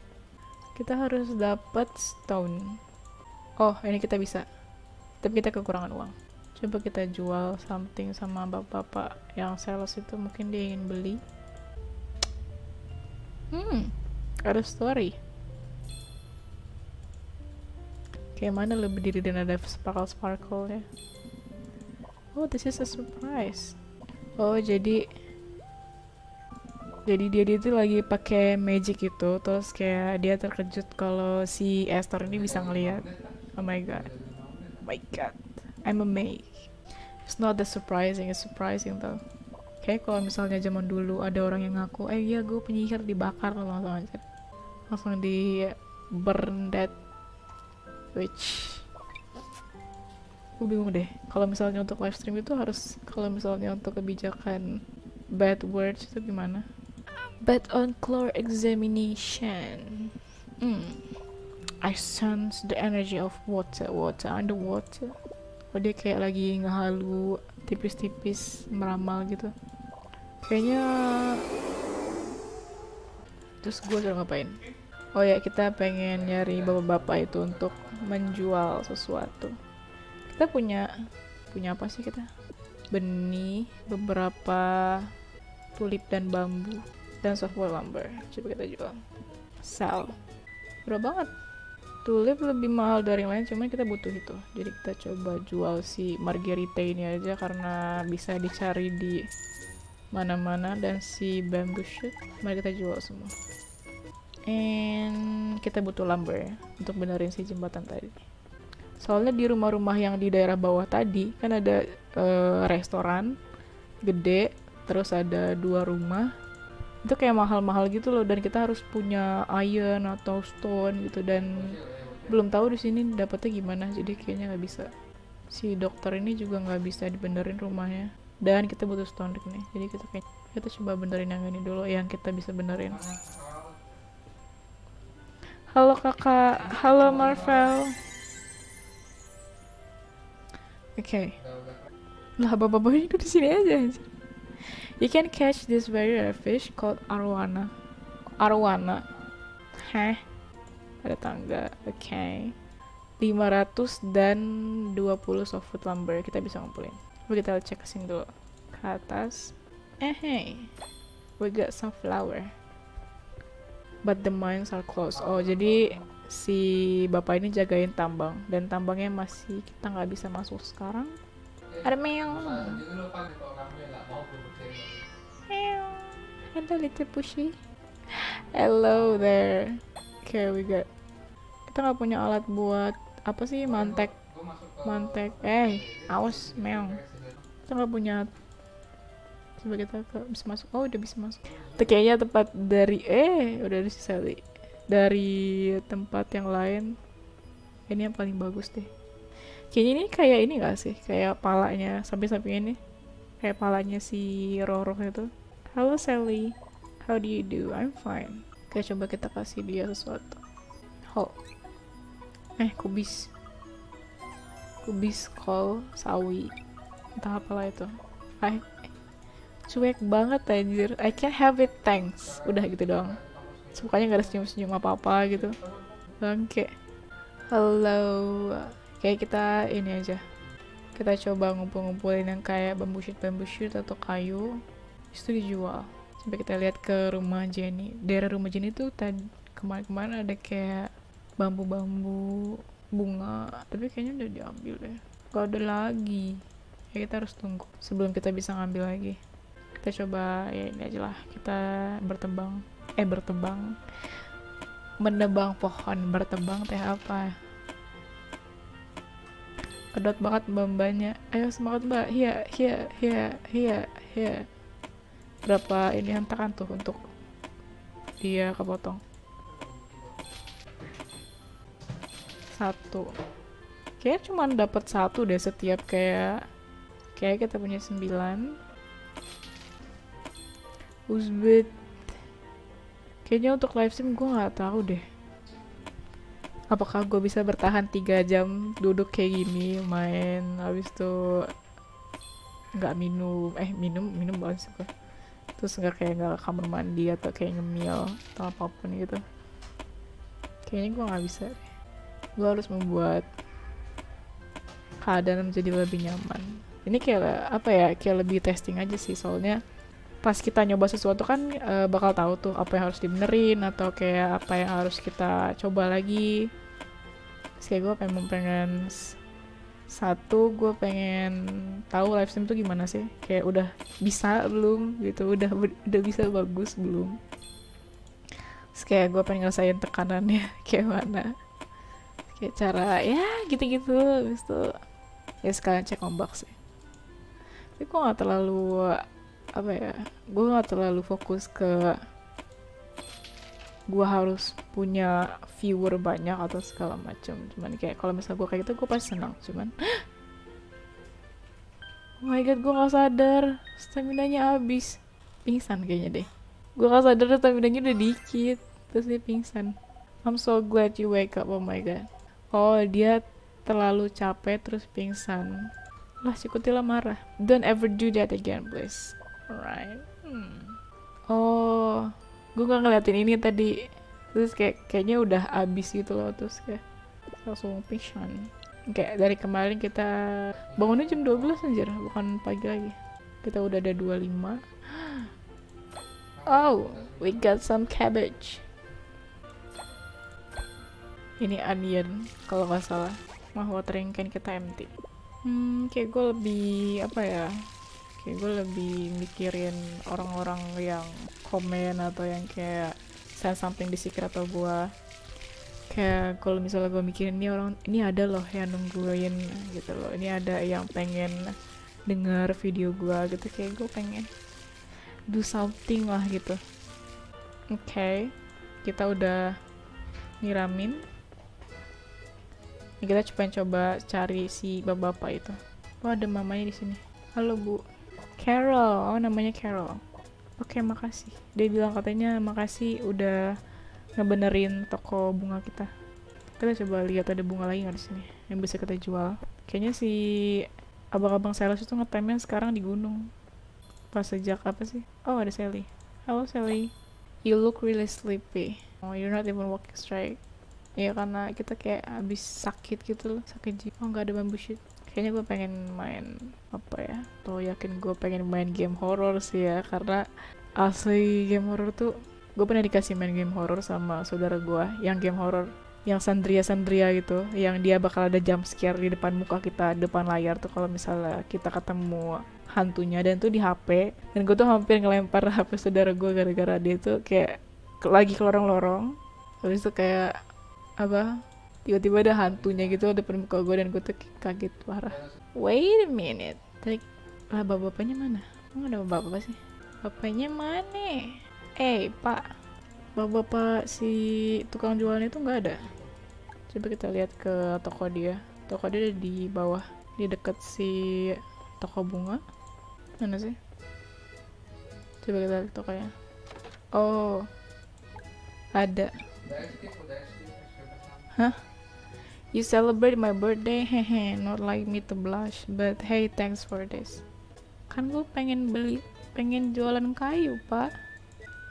Kita harus dapat stone. Oh ini kita bisa. Tapi kita kekurangan uang. Coba kita jual something sama bapak-bapak yang sales itu, mungkin dia ingin beli. Ada story. Kayak mana lo berdiri dan ada sparkle ya. Oh this is a surprise. Oh jadi dia itu lagi pakai magic itu, terus kayak dia terkejut kalau si Esther ini bisa ngelihat. Oh my god. Oh my god. I'm amazed. It's not that surprising, it's surprising though. Kayak kalau misalnya zaman dulu ada orang yang ngaku, iya gue penyihir, dibakar langsung di burn that witch. Gue bingung deh kalau misalnya untuk live stream itu harus, kalau misalnya untuk kebijakan bad words itu gimana. Bad on claw examination. I sense the energy of water underwater. Oh dia kayak lagi ngehalu tipis-tipis meramal gitu kayaknya. Terus gue suruh ngapain? Oh ya kita pengen nyari bapak-bapak itu untuk menjual sesuatu. Kita punya apa sih kita? Benih, beberapa tulip dan bambu dan softwood lumber. Coba kita jual. Sell. Berapa banget? Tulip lebih mahal dari yang lain, cuman kita butuh itu. Jadi kita coba jual si margarita ini aja karena bisa dicari di mana-mana, dan si bamboo shoot mari kita jual semua. And kita butuh lumber ya untuk benerin si jembatan tadi. Soalnya di rumah-rumah yang di daerah bawah tadi kan ada restoran gede, terus ada 2 rumah. Itu kayak mahal-mahal gitu loh, dan kita harus punya iron atau stone gitu, dan belum tahu di sini dapetnya gimana, jadi kayaknya nggak bisa. Si dokter ini juga nggak bisa dibenerin rumahnya, dan kita butuh stone nih, jadi kita coba benerin yang ini dulu yang kita bisa benerin. Halo kakak, halo Marvel. Oke. Lah bapak-bapak itu di sini aja. You can catch this very rare fish called arowana. Heh. Ada tangga. Oke. 500 dan 20 softwood lumber kita bisa ngumpulin. Kita cek ke sini dulu. Ke atas. Hey. We got some flower. But the mines are closed. Oh, jadi si bapak ini jagain tambang, dan tambangnya masih kita nggak bisa masuk sekarang. Ada meong. Hello little pushy. Hello there. Okay, we got. Kita nggak punya alat buat apa sih mantek. Awas meong. Kita nggak punya. Coba kita bisa masuk. Oh udah bisa masuk. Itu kayaknya tempat dari udah ada sisa dari tempat yang lain. Ini yang paling bagus deh. Kayaknya ini kayak ini gak sih? Kayak palanya, samping-samping ini. Kayak palanya si Roro itu. Halo Sally, how do you do? I'm fine. Oke, coba kita kasih dia sesuatu. Kubis kol sawi. Entah apalah itu. Cuek banget anjir. I can't have it, thanks. Udah gitu doang. Sukanya gak ada senyum-senyum apa-apa gitu. Bangke. Halo. Kayak kita ini aja. Kita coba ngumpul-ngumpulin yang kayak bambu shoot atau kayu. Itu dijual. Sampai kita lihat ke rumah Jenny. Daerah rumah Jenny tuh tadi kemarin-kemarin ada kayak bambu-bambu bunga. Tapi kayaknya udah diambil deh. Gak ada lagi. Ya kita harus tunggu sebelum kita bisa ngambil lagi. Kita coba ya ini aja lah. Kita bertebang. Menebang pohon, bertebang teh apa? Kedot banget mbak-mbaknya. Ayo semangat mbak. Hiya. Berapa ini hantakan tuh untuk dia kepotong? 1. Kayak cuman dapat 1 deh setiap kayak kita punya 9. Uzbek. Kayaknya untuk live stream gue nggak tahu deh. Apakah gue bisa bertahan 3 jam duduk kayak gini main, habis itu nggak minum banget suka. Terus nggak kamar mandi atau kayak ngemil atau apapun gitu. Kayaknya gue nggak bisa deh. Gue harus membuat keadaan menjadi lebih nyaman. Ini kayak apa ya, kayak lebih testing aja sih, soalnya pas kita nyoba sesuatu kan bakal tahu tuh apa yang harus dibenerin atau kayak apa yang harus kita coba lagi. Terus kayak gue pengen gue pengen tahu live stream tuh gimana sih, kayak udah bisa belum gitu, udah bisa bagus belum. Terus kayak gue pengen ngerasain tekanannya kayak mana, kayak cara ya gitu-gitu. Terus tuh ya sekalian cek ombak sih. Tapi gue nggak terlalu gue nggak terlalu fokus ke gue harus punya viewer banyak atau segala macam. Cuman kayak kalau misalnya gue kayak gitu gue pasti senang. Cuman oh my god, gue nggak sadar stamina-nya habis. Pingsan kayaknya deh. Gue nggak sadar stamina-nya udah dikit, terus dia pingsan. I'm so glad you wake up. Oh my god. Oh, dia terlalu capek terus pingsan. Lah si Kutila marah. Don't ever do that again please. Alright. Oh, gue gak ngeliatin ini tadi. Terus kayaknya udah abis gitu loh. Terus kayak langsung pingsan. Kayak dari kemarin kita bangunnya jam 12 anjir, bukan pagi lagi. Kita udah ada 25. Oh, we got some cabbage. Ini onion kalau gak salah. Watering can kita empty. Kayak gue lebih kayak gue lebih mikirin orang-orang yang komen atau yang kayak send something di secret, atau gue kayak kalau misalnya gue mikirin ini ada loh yang nungguin gitu loh, ini ada yang pengen dengar video gue gitu, kayak gue pengen do something lah gitu. Oke, kita udah nyiramin. Kita coba cari si bapak-bapak itu. Oh, ada mamanya di sini. Halo Bu. Carol. Oh, namanya Carol. Oke, makasih. Dia bilang katanya makasih udah ngebenerin toko bunga kita. Kita coba lihat ada bunga lagi nggak di sini yang bisa kita jual. Kayaknya si abang-abang sales itu ngetemnya sekarang di gunung. Pas sejak apa sih? Oh, ada Sally. Halo Sally. You look really sleepy. Oh, you're not even walking straight. Ya karena kita kayak habis sakit gitu loh, sakit jiwa. Oh, nggak ada bambu shoot. Kayaknya gue pengen main tuh yakin gue pengen main game horror sih ya, karena asli game horror tuh gue pernah dikasih main game horror sama saudara gue, yang game horror yang Sandria gitu, yang dia bakal ada jump scare di depan muka kita, depan layar tuh kalau misalnya kita ketemu hantunya, dan tuh di HP. Dan gue tuh hampir ngelempar HP saudara gue gara-gara dia tuh kayak lagi ke lorong-lorong, habis itu kayak tiba-tiba ada hantunya gitu depan muka gue, dan gue tuh kaget parah. Wait a minute, tadi lah bapaknya mana? Ada bapak sih? Bapaknya mana? Pak, bapak si tukang jualan itu nggak ada. Coba kita lihat ke toko dia. Toko dia ada di bawah, di deket si toko bunga. Mana sih? Coba kita lihat tokonya. Oh, ada. Hah? You celebrate my birthday? Hehe, not like me to blush, but hey, thanks for this. Kan gue pengen beli pengen jualan kayu pak.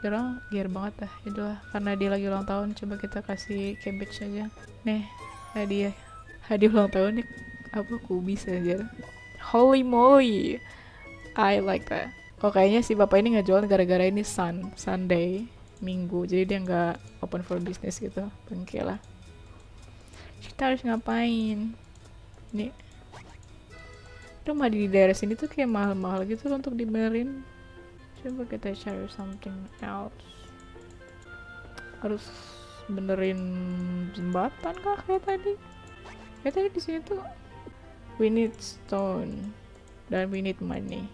Orang gear banget dah. Itulah karena dia lagi ulang tahun, coba kita kasih cabbage aja. Nih hadiah ulang tahun nih, apa kubis aja. Holy moly, I like that. Oh kayaknya si bapak ini nggak jualan gara-gara ini Sunday Minggu, jadi dia nggak open for business gitu. Oke lah, kita harus ngapain nih? Rumah di daerah sini tuh kayak mahal-mahal gitu loh untuk dibenerin. Coba kita cari something else. Harus benerin jembatan kah kayak tadi? Kayak tadi di sini tuh we need stone dan we need money.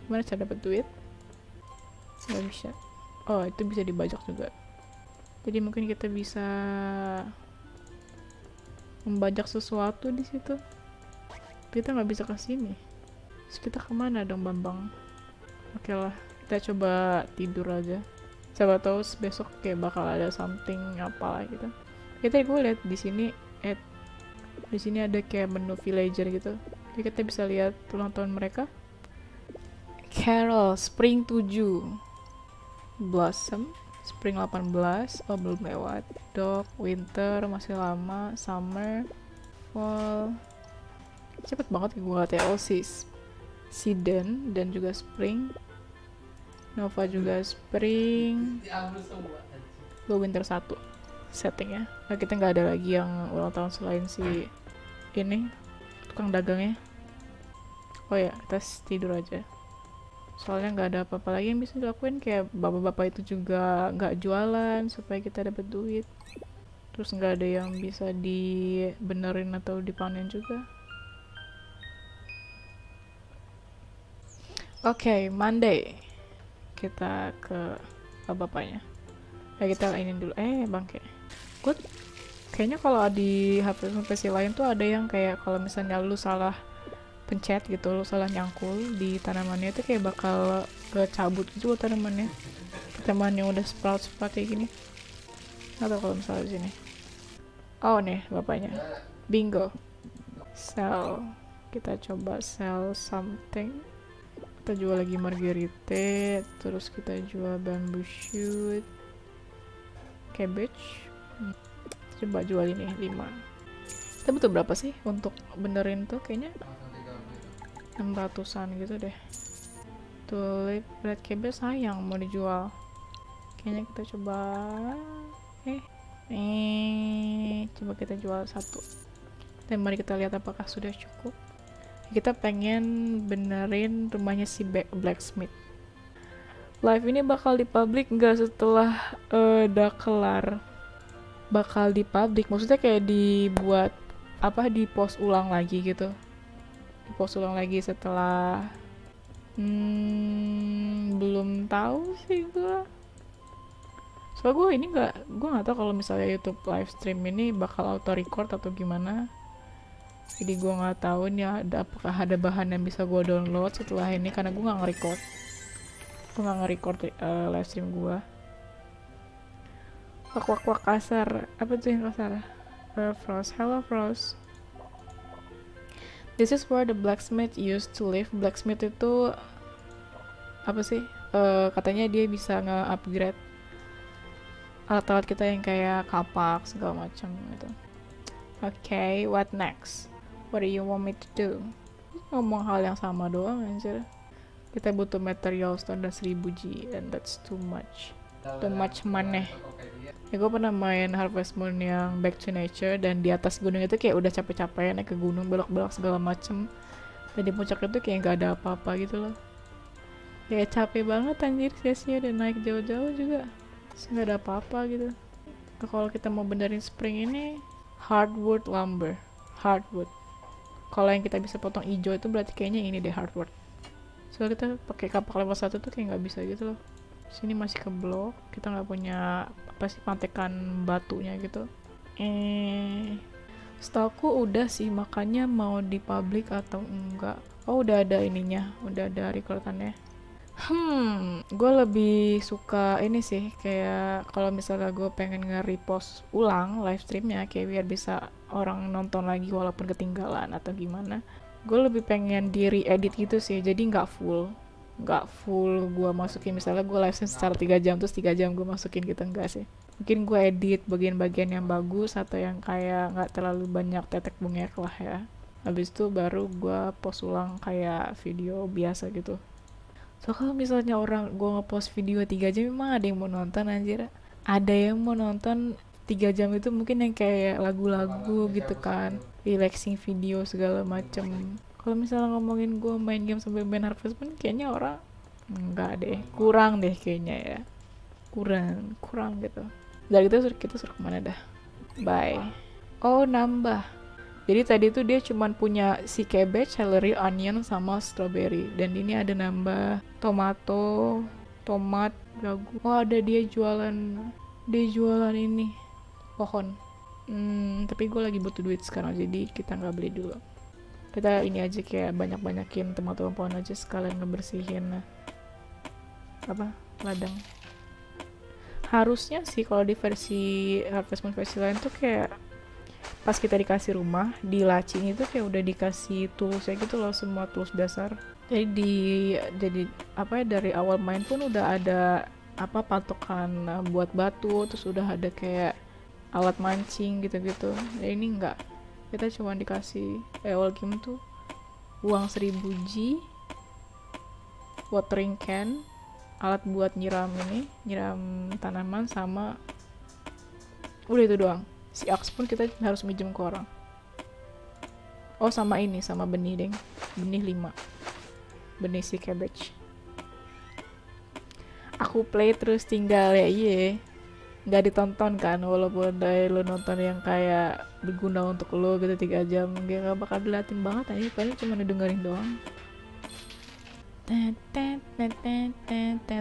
Gimana cara dapat duit? Nggak bisa. Oh itu bisa dibajak juga. Jadi mungkin kita bisa membajak sesuatu di situ. Kita nggak bisa ke sini. Terus kita kemana dong Bambang? Oke lah, kita coba tidur aja. Siapa tahu besok kayak bakal ada something apalah gitu. Kita gue lihat di sini, di sini ada kayak menu villager gitu. Jadi kita bisa lihat ulang tahun mereka. Carol, Spring 7, Blossom, Spring 18, oh belum lewat. Dog, Winter masih lama, Summer, Fall. Cepet banget gue ngeliat ya. Season dan juga Spring. Nova juga Spring. Lo Winter 1 settingnya. Nah kita nggak ada lagi yang ulang tahun selain si ini tukang dagangnya. Oh ya, kita tidur aja. Soalnya nggak ada apa-apa lagi yang bisa dilakuin. Kayak bapak-bapak itu juga nggak jualan supaya kita dapat duit. Terus nggak ada yang bisa dibenerin atau dipanen juga. Oke, Monday kita ke bapaknya. Kita ini dulu. Bangke. Good. Kayaknya kalau di HP lain tuh ada yang kayak kalau misalnya lu salah pencet gitu, lu salah nyangkul di tanamannya itu kayak bakal kecabut gitu loh tanamannya. Tanaman yang udah sprout kayak gini. Atau kalau misalnya di sini. Oh nih bapaknya. Bingo. Sell. Kita coba sell something. Kita jual lagi marguerite, terus kita jual bamboo shoot, cabbage. Coba jual ini 5. Kita butuh berapa sih untuk benerin tuh? Kayaknya 600-an gitu deh. Tulip, red cabbage sayang mau dijual. Kayaknya kita coba coba kita jual 1. Dan mari kita lihat apakah sudah cukup. Kita pengen benerin rumahnya si blacksmith. Live ini bakal dipublik nggak setelah udah kelar? Bakal dipublik, maksudnya kayak dibuat apa, di post ulang lagi gitu. Di post ulang lagi setelah belum tahu sih gue. Soalnya gue nggak tahu kalau misalnya YouTube live stream ini bakal auto record atau gimana. Jadi gue nggak tahu nih apakah ada bahan yang bisa gue download setelah ini, karena gue nggak nge-record live stream gue. Wak kasar, apa tuh yang kasar? Frost, hello Frost. This is where the blacksmith used to live. Blacksmith itu apa sih? Katanya dia bisa nge-upgrade alat-alat kita yang kayak kapak segala macam gitu. Okay, what next? What do you want me to do? Ngomong hal yang sama doang anjir. Kita butuh material standar 1000 G and that's too much. Too much money. Ya gue pernah main Harvest Moon yang Back to Nature, dan di atas gunung itu kayak udah capek-capek naik ke gunung, belok-belok segala macem. Dan di puncak itu kayak gak ada apa-apa gitu loh. Kayak capek banget anjir, sia-sia dan naik jauh-jauh juga. Terus gak ada apa-apa gitu. Nah, kalau kita mau benerin spring ini, hardwood lumber. Hardwood. Kalau yang kita bisa potong hijau itu berarti kayaknya ini deh hardwood. Soalnya kita pakai kapak level 1 tuh kayak nggak bisa gitu loh. Sini masih ke blok, kita nggak punya apa sih pantekan batunya gitu. Setahu udah sih, makanya mau dipublik atau enggak. Oh udah ada ininya, udah ada recordannya. Gue lebih suka ini sih, kayak kalau misalnya gue pengen nge-repost ulang live streamnya, kayak biar bisa orang nonton lagi walaupun ketinggalan atau gimana. Gue lebih pengen di re-edit gitu sih, jadi nggak full. nggak full gue masukin, misalnya gue live stream secara 3 jam terus 3 jam gue masukin gitu, enggak sih. Mungkin gue edit bagian-bagian yang bagus atau yang kayak nggak terlalu banyak tetek bengek lah ya, habis itu baru gue post ulang kayak video biasa gitu. So kalau misalnya orang gue ngepost video 3 jam, emang ada yang mau nonton anjir? Ada yang mau nonton 3 jam itu mungkin yang kayak lagu-lagu gitu kan, relaxing video segala macem. Kalau misalnya ngomongin gue main game sampai main Harvest Moon, kayaknya orang enggak deh, kurang deh kayaknya ya, kurang gitu. Dari kita suruh kemana dah? Bye. Oh nambah. Jadi tadi tuh dia cuman punya si cabbage, celery, onion, sama strawberry. Dan ini ada nambah tomato, tomat, jagung. Oh ada dia jualan ini pohon. Tapi gue lagi butuh duit sekarang, jadi kita nggak beli dulu. Kita ini aja kayak banyak-banyakin tomato pohon aja, sekalian ngebersihin ladang. Harusnya sih kalau di versi Harvest Moon versi lain tuh kayak pas kita dikasih rumah, di laci itu kayak udah dikasih toolsnya gitu loh, semua tools dasar. Jadi dari awal main pun udah ada patokan buat batu, terus udah ada kayak alat mancing gitu-gitu. Ini enggak, kita cuma dikasih awal game tuh uang 1000 G, watering can, alat buat nyiram tanaman, sama udah itu doang. Si axe pun kita harus minjem ke orang. Oh sama benih deng, benih 5, benih si cabbage. Aku play terus tinggal ya, nggak ditonton kan, walaupun dari lo nonton yang kayak berguna untuk lo gitu 3 jam, nggak bakal dilatin banget aja, paling cuma dengerin doang.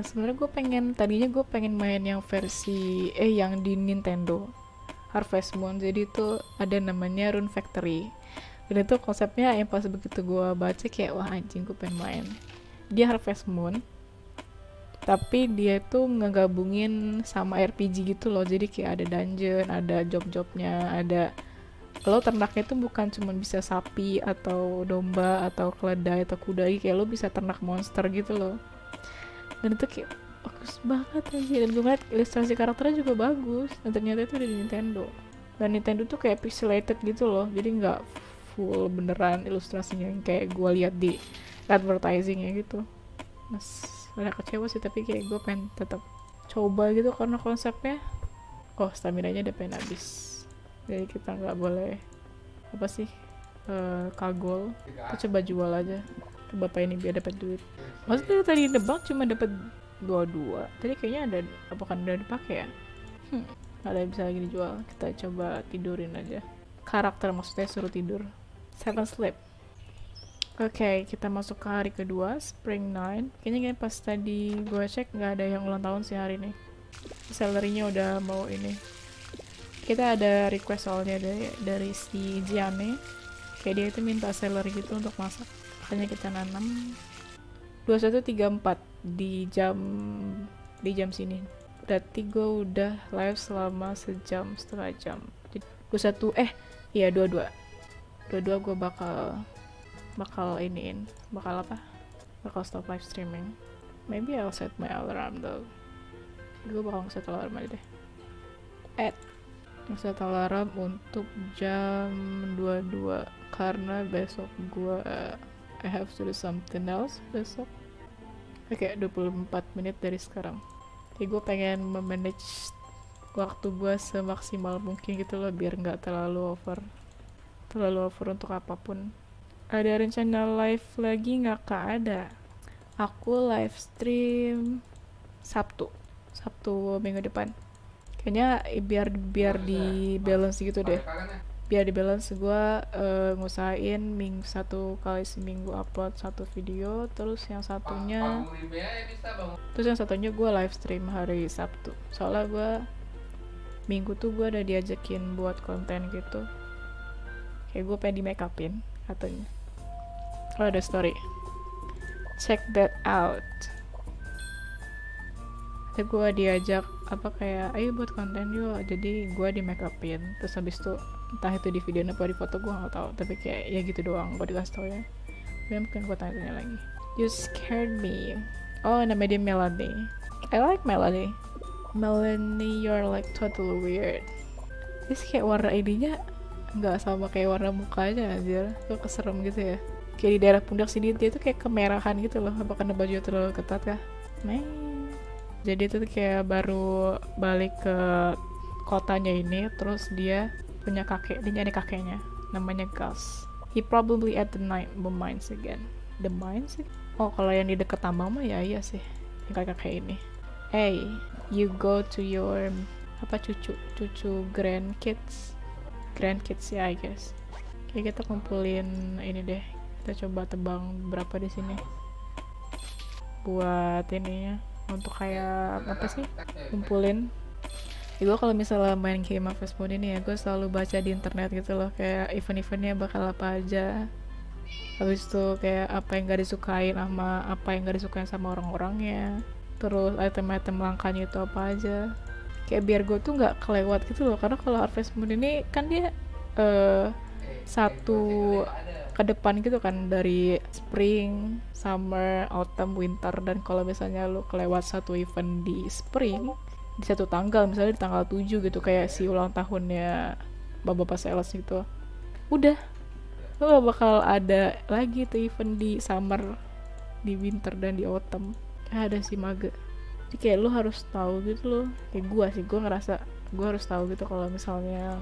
Sebenarnya tadinya gue pengen main yang versi yang di Nintendo Harvest Moon, jadi itu ada namanya Rune Factory, dan itu konsepnya yang pas begitu gue baca kayak wah anjing gue pengen main. Dia Harvest Moon tapi dia tuh ngegabungin sama RPG gitu loh, jadi kayak ada dungeon, ada job-jobnya, ada lo ternaknya tuh bukan cuma bisa sapi atau domba atau keledai atau kuda, kayak lo bisa ternak monster gitu loh, dan itu kayak bagus banget aja. Dan gue ngeliat ilustrasi karakternya juga bagus, dan ternyata itu dari Nintendo, dan Nintendo tuh kayak pixelated gitu loh, jadi nggak full beneran ilustrasinya yang kayak gue lihat di advertisingnya gitu. Ada kecewa sih, tapi kayak gue pengen tetap coba gitu karena konsepnya. Oh stamina nya udah pengen habis, jadi kita nggak boleh kagol. Kita coba jual aja ke bapak ini biar dapat duit. Maksudnya tadi nebak cuma dapat 22, tadi kayaknya ada apakah udah dipakai ya? Ada yang bisa lagi dijual. Kita coba tidurin aja karakter, maksudnya suruh tidur 7 sleep. Oke, kita masuk ke hari kedua, Spring 9. Kayaknya pas tadi gue cek nggak ada yang ulang tahun sih hari ini. Salary-nya udah mau ini. Kita ada request soalnya dari si Jiane. Kayak dia itu minta salary gitu untuk masak. Makanya kita nanam 21.34 di jam sini. Berarti gue udah live selama sejam setengah jam. Jadi 22 gue bakal stop live streaming. Maybe I'll set my alarm though. Gue bakal set alarm aja deh. Set alarm untuk jam 22 karena besok gue I have to do something else besok. Oke, 24 menit dari sekarang. Jadi gue pengen memanage waktu gue semaksimal mungkin gitu loh, biar nggak terlalu over untuk apapun. Ada rencana live lagi nggak Kak? Ada. Aku live stream Sabtu minggu depan. Kayaknya biar di balance gitu deh. Biar di balance gue ngusahain satu kali seminggu upload satu video, terus yang satunya gue live stream hari Sabtu. Soalnya gue minggu tuh gue udah diajakin buat konten gitu. Kayak gue pengen di make upin katanya. Oh ada story, check that out. Jadi gue diajak kayak ayo buat konten yuk, jadi gue di make upin, terus habis itu entah itu di video apa di foto gue nggak tahu, tapi kayak ya gitu doang gue dikasih tau ya. Mungkin gue tanya lagi. You scared me. Oh, namanya dia Melanie. I like Melanie. Melanie, you're like totally weird. Terus kayak warna ininya nggak sama kayak warna mukanya anjir. Tuh keserem gitu ya. Kayak di daerah pundak sini dia tuh kayak kemerahan gitu loh. Apa karena baju terlalu ketat kah? Meh. Jadi itu tuh kayak baru balik ke kotanya ini, terus dia punya kakek, dia nyari kakeknya, namanya Gus. He probably at the night the mines again. The mines? Oh, kalau yang di deket tambang mah ya iya sih, yang kakek ini. Hey, you go to your apa cucu grandkids ya, I guess. Kayak kita kumpulin ini deh, kita coba tebang berapa di sini buat ininya, untuk kayak apa sih, kumpulin. Ya, gue kalau misalnya main game Harvest Moon ini ya, gue selalu baca di internet gitu loh, kayak event-eventnya bakal apa aja, habis itu kayak apa yang gak disukain sama apa yang gak disukain sama orang-orangnya, terus item-item langkahnya itu apa aja, kayak biar gue tuh nggak kelewat gitu loh. Karena kalau Harvest Moon ini kan dia satu ke depan gitu kan, dari spring, summer, autumn, winter. Dan kalau misalnya lo kelewat satu event di spring di satu tanggal, misalnya di tanggal 7 gitu, kayak si ulang tahunnya Bapak Sales gitu, udah lo gak bakal ada lagi tuh event di summer, di winter, dan di autumn. Ada sih maga. Jadi kayak lo harus tahu gitu loh. Kayak gue ngerasa gue harus tahu gitu kalau misalnya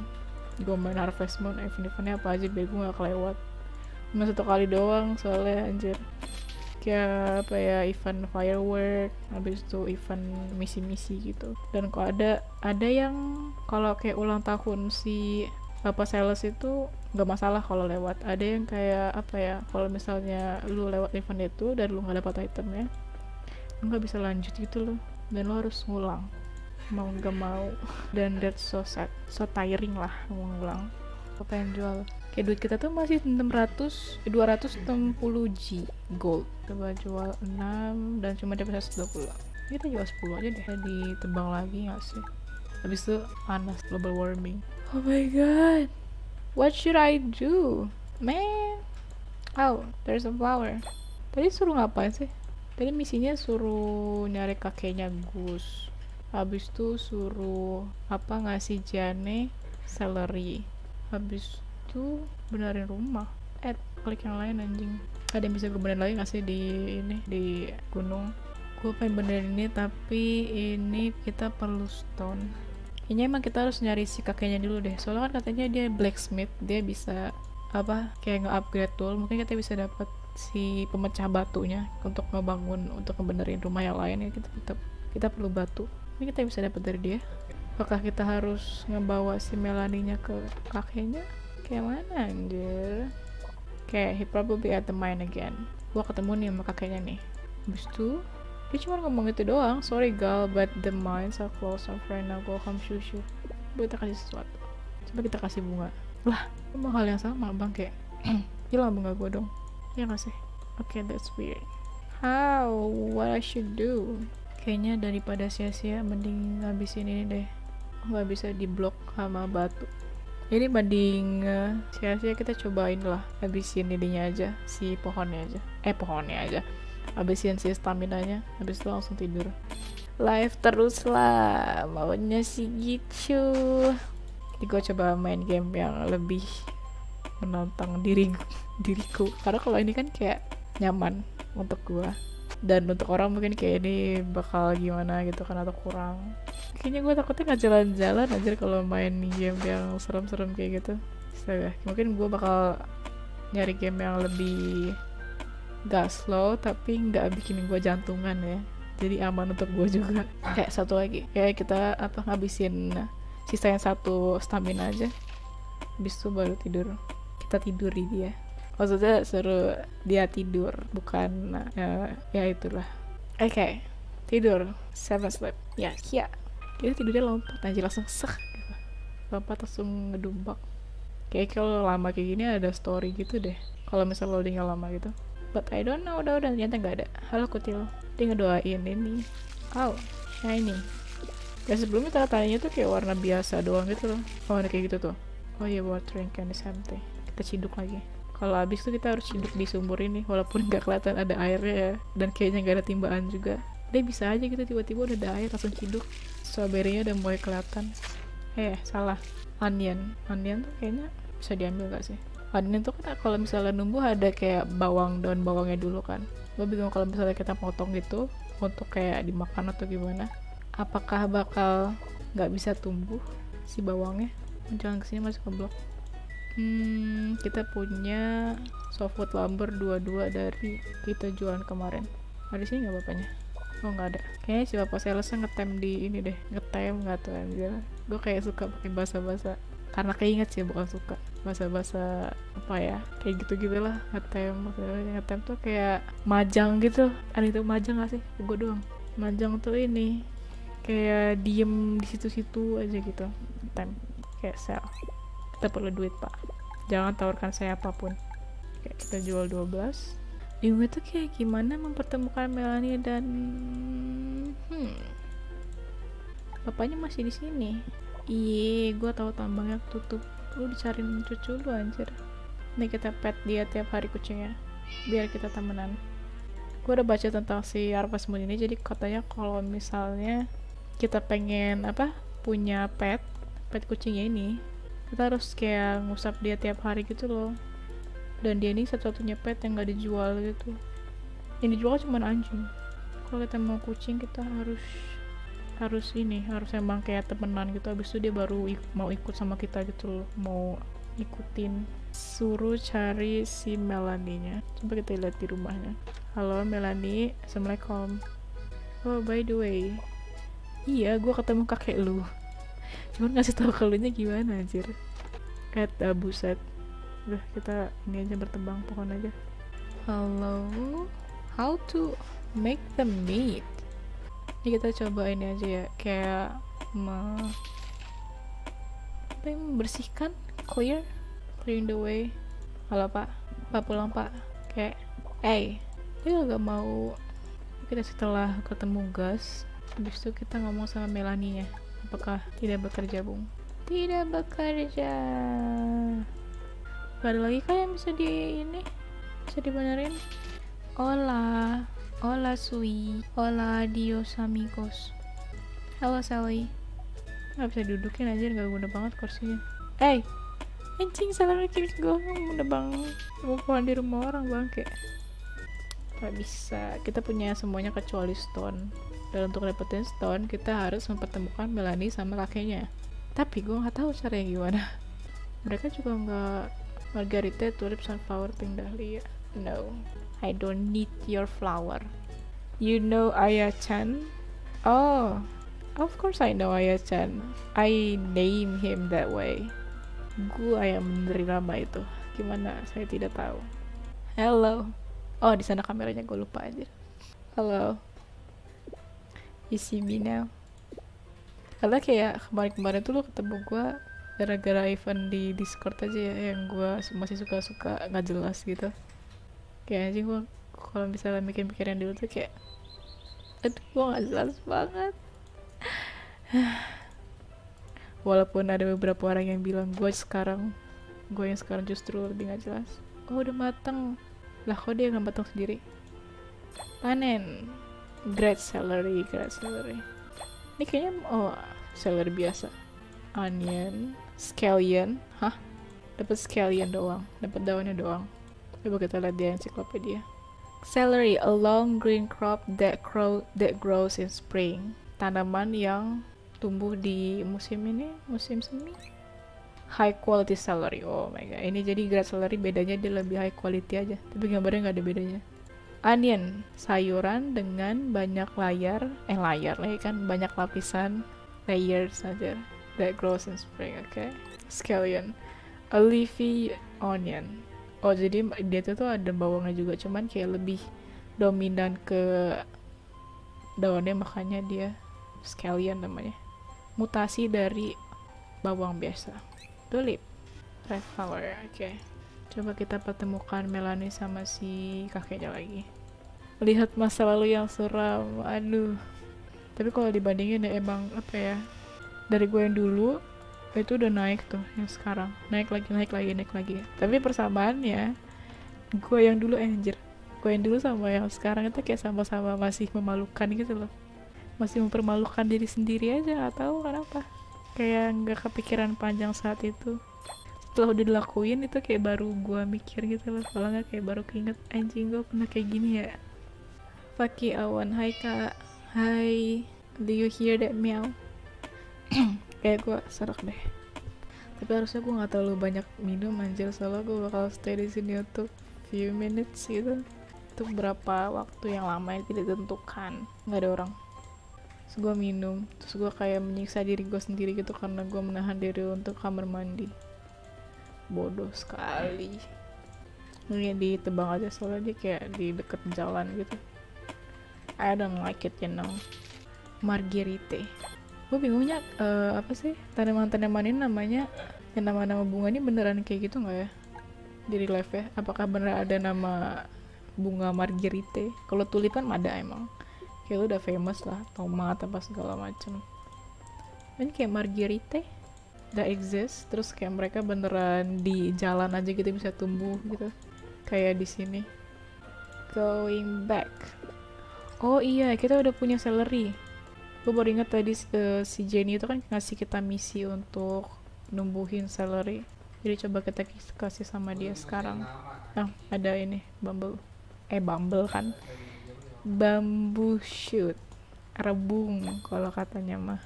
gue main Harvest Moon, event-eventnya apa aja biar gue gak kelewat. Cuma satu kali doang soalnya anjir. Kayak apa ya, event firework, habis itu event misi-misi gitu. Dan kok ada yang kalau kayak ulang tahun si Bapak Sales itu nggak masalah kalau lewat. Ada yang kayak apa ya, kalau misalnya lu lewat event itu dan lu nggak dapat itemnya, lu nggak bisa lanjut gitu loh, dan lu harus ngulang mau nggak mau. Dan that's so sad, so tiring lah ngulang. Apa yang jual? Kayak duit kita tuh masih 260 G gold. Coba jual 6 dan cuma dapat 120. Kita jual 10 aja deh. Ditebang lagi gak sih? Habis itu panas, global warming. Oh my god, what should I do, man? Oh, there's a flower. Tadi suruh ngapain sih? Tadi misinya suruh nyari kakeknya Gus. Habis itu suruh apa, ngasih Jane celery. Habis itu benerin rumah. Klik yang lain anjing. Ada yang bisa gue benerin lagi gak sih di ini, di gunung? Gue pengen benerin ini, tapi ini kita perlu stone. Kayaknya emang kita harus nyari si kakeknya dulu deh. Soalnya kan katanya dia blacksmith, dia bisa apa, kayak nge-upgrade tool. Mungkin kita bisa dapat si pemecah batunya untuk ngebangun, untuk ngebenerin rumah yang lain ya. Kita perlu batu. Ini kita bisa dapat dari dia. Apakah kita harus ngebawa si Melanie-nya ke kakeknya? Kayak mana anjir? Kayak he probably at the mine again. Gua ketemu nih sama kakeknya nih. Habis itu dia cuma ngomong itu doang. Sorry gal, but the mines are closed off right now. Go home shushu. Kita kasih sesuatu. Coba kita kasih bunga. Lah, emang hal yang sama bang, kayak hilang bunga gue dong. Ya gak sih? Okay, that's weird. How? What I should do? Kayaknya daripada sia-sia mending ngabisin ini deh. Nggak bisa diblok sama batu. Jadi banding sia-sia kita cobain lah, habisin ininya aja, si pohonnya aja, habisin si stamina-nya, habis itu langsung tidur. Live terus lah, maunya sih gitu. Jadi gue coba main game yang lebih menantang diriku, karena kalau ini kan kayak nyaman untuk gue, dan untuk orang mungkin kayak ini bakal gimana gitu kan, atau kurang. Kayaknya gue takutnya nggak jalan-jalan aja kalau main game yang serem-serem kayak gitu. Astaga, mungkin gue bakal nyari game yang lebih gak slow tapi nggak bikin gue jantungan ya, jadi aman untuk gue juga. Kayak satu lagi, kayak kita apa, ngabisin sisain satu stamina aja, habis itu baru tidur. Kita tidur di dia, maksudnya suruh dia tidur, bukan ya itulah. Oke, tidur, 7 sleep, ya kita tidurnya lompat aja, langsung sek gitu. Lompat langsung ngedumpak. Kayak kalau lama kayak gini ada story gitu deh, kalau misalnya loadingnya lama gitu. But I don't know, udah ternyata nggak ada. Halo kutil, dia ngedoain ini. Oh, shiny. Ya sebelumnya tanda-tandanya tuh kayak warna biasa doang gitu loh. Oh ada kayak gitu tuh. Oh iya, watering can is empty. Kita ciduk lagi. Kalau habis tuh kita harus hidup di sumur ini walaupun nggak kelihatan ada airnya ya, dan kayaknya nggak ada timbaan juga. Dia bisa aja gitu tiba-tiba udah ada air langsung hidup. Strawberry-nya udah mulai kelihatan. Salah. Onion tuh kayaknya bisa diambil gak sih? Onion tuh kan kalau misalnya numbuh ada kayak daun bawangnya dulu kan. Gue bingung kalau misalnya kita potong gitu untuk kayak dimakan atau gimana. Apakah bakal nggak bisa tumbuh si bawangnya? Jangan kesini masuk ke blok. Kita punya softwood lumber 22 dari kita jualan kemarin. Ada sini nggak bapaknya? Oh nggak ada. Kayaknya si bapak salesnya ngetem di ini deh. Ngetem nggak tuh anjir. Gue kayak suka pakai bahasa-bahasa karena keinget sih, bukan suka bahasa-bahasa apa ya, kayak gitu-gitulah. Ngetem tuh kayak majang gitu. Ada itu majang gak sih? Gue doang. Majang tuh ini kayak diem di situ-situ aja gitu. Ngetem kayak sell. Kita perlu duit pak, jangan tawarkan saya apapun. Kayak kita jual 12. Bingung itu kayak gimana mempertemukan Melanie dan bapaknya masih di sini. Iya, gue tahu tambangnya tutup. Lu dicariin cucu lu anjir. Nih kita pet dia tiap hari kucingnya, biar kita temenan. Gue udah baca tentang si Harvest Moon ini, jadi katanya kalau misalnya kita pengen punya pet kucingnya ini, kita harus kayak ngusap dia tiap hari gitu loh. Dan dia ini satu-satunya pet yang gak dijual gitu. Yang dijual cuma anjing. Kalau kita mau kucing kita harus emang kayak temenan gitu. Abis itu dia baru mau ikut sama kita gitu loh, mau ikutin. Suruh cari si Melanie-nya. Coba kita lihat di rumahnya. Halo Melanie, assalamualaikum. Oh by the way, iya gue ketemu kakek lu. Cuman ngasih tahu ke lu nya gimana anjir. Buset. Udah kita ini aja bertembang pohon aja. Halo, how to make them meet? Ini kita coba ini aja ya, kayak membersihkan, clearing the way. Halo pak pulang pak. Kayak dia gak mau. Kita setelah ketemu gas, habis itu kita ngomong sama Melanie nya. Apakah tidak bekerja bung? Tidak bekerja. Gak ada lagi kan yang bisa bisa dibenerin. Hola Sui. Hola adios amigos. Halo Sally. Gak bisa dudukin aja, gak guna banget kursinya. Anjing salah bikin gue udah mau pohon di rumah orang bangke. Gak bisa, kita punya semuanya kecuali stone. Dan untuk dapetin stone kita harus mempertemukan Melanie sama kakeknya. Tapi gue nggak tahu caranya gimana. Mereka juga nggak margarita, tulip, sunflower, pink dahlia. No, I don't need your flower. You know Aya-chan? Oh, of course I know Aya-chan. I name him that way. Gue yang memberi nama itu. Gimana? Saya tidak tahu. Hello. Oh, di sana kameranya gue lupa aja. Hello. You see me now? Karena kayak kemarin-kemarin tuh lo ketemu gue gara-gara event di Discord aja ya, yang gue masih suka-suka nggak jelas gitu. Kayak aja gue kalau misalnya mikir-mikirin dulu tuh kayak, aduh gue nggak jelas banget. Walaupun ada beberapa orang yang bilang gue yang sekarang justru lebih nggak jelas. Oh udah mateng lah, kok dia nggak mateng sendiri? Panen. Great celery. Ini kayaknya celery biasa. Onion, scallion. Hah? Dapat scallion doang, dapat daunnya doang. Coba kita lihat di encyclopedia. Celery, a long green crop that grows in spring. Tanaman yang tumbuh di musim semi. High quality celery. Oh my god. Ini jadi great celery, bedanya dia lebih high quality aja. Tapi gambarnya nggak ada bedanya. Onion, sayuran dengan banyak layar lagi kan, banyak lapisan, layers aja. That grows in spring, okay. Scallion, a leafy onion. Oh jadi dia tuh ada bawangnya juga, cuman kayak lebih dominan ke daunnya, makanya dia scallion namanya. Mutasi dari bawang biasa. Tulip, red flower, okay. Coba kita pertemukan Melanie sama si kakeknya lagi. Lihat masa lalu yang suram, aduh. Tapi kalau dibandingin ya emang apa ya, dari gue yang dulu itu udah naik tuh, yang sekarang naik lagi. Tapi persamaannya Gue yang dulu anjir, gue yang dulu sama yang sekarang itu kayak sama-sama masih memalukan gitu loh, masih mempermalukan diri sendiri aja, nggak tahu kenapa, kayak nggak kepikiran panjang saat itu. Setelah udah dilakuin itu kayak baru gue mikir gitu loh, kalau nggak kayak baru keinget anjing gue pernah kayak gini ya. Paki Awan, hai kak, hai, do you hear that meow? Kayak gue serak deh, tapi harusnya gue nggak terlalu banyak minum anjir, soalnya gue bakal stay di sini untuk few minutes gitu, untuk berapa waktu yang lama yang tidak ditentukan, nggak ada orang. Terus gue minum, terus gue kayak menyiksa diri gue sendiri gitu karena gue menahan diri untuk kamar mandi. Bodoh sekali. Ini ditebang aja soalnya dia kayak di deket jalan gitu. I don't like it, you know. Marguerite. Gue bingungnya apa sih tanaman-tanaman ini namanya, yang nama-nama bunga ini beneran kayak gitu nggak ya di live ya? Apakah bener ada nama bunga Marguerite? Kalau tulipan ada emang, kayak lu udah famous lah, tomat apa segala macem. Ini kayak Marguerite that exist, terus kayak mereka beneran di jalan aja gitu bisa tumbuh gitu, kayak di sini. Going back. Oh iya, kita udah punya celery. Gue baru ingat tadi si Jenny itu kan ngasih kita misi untuk numbuhin celery. Jadi coba kita kasih sama dia sekarang. Nah, ada ini bumble. Bumble kan. Bamboo shoot. Rebung kalau katanya mah.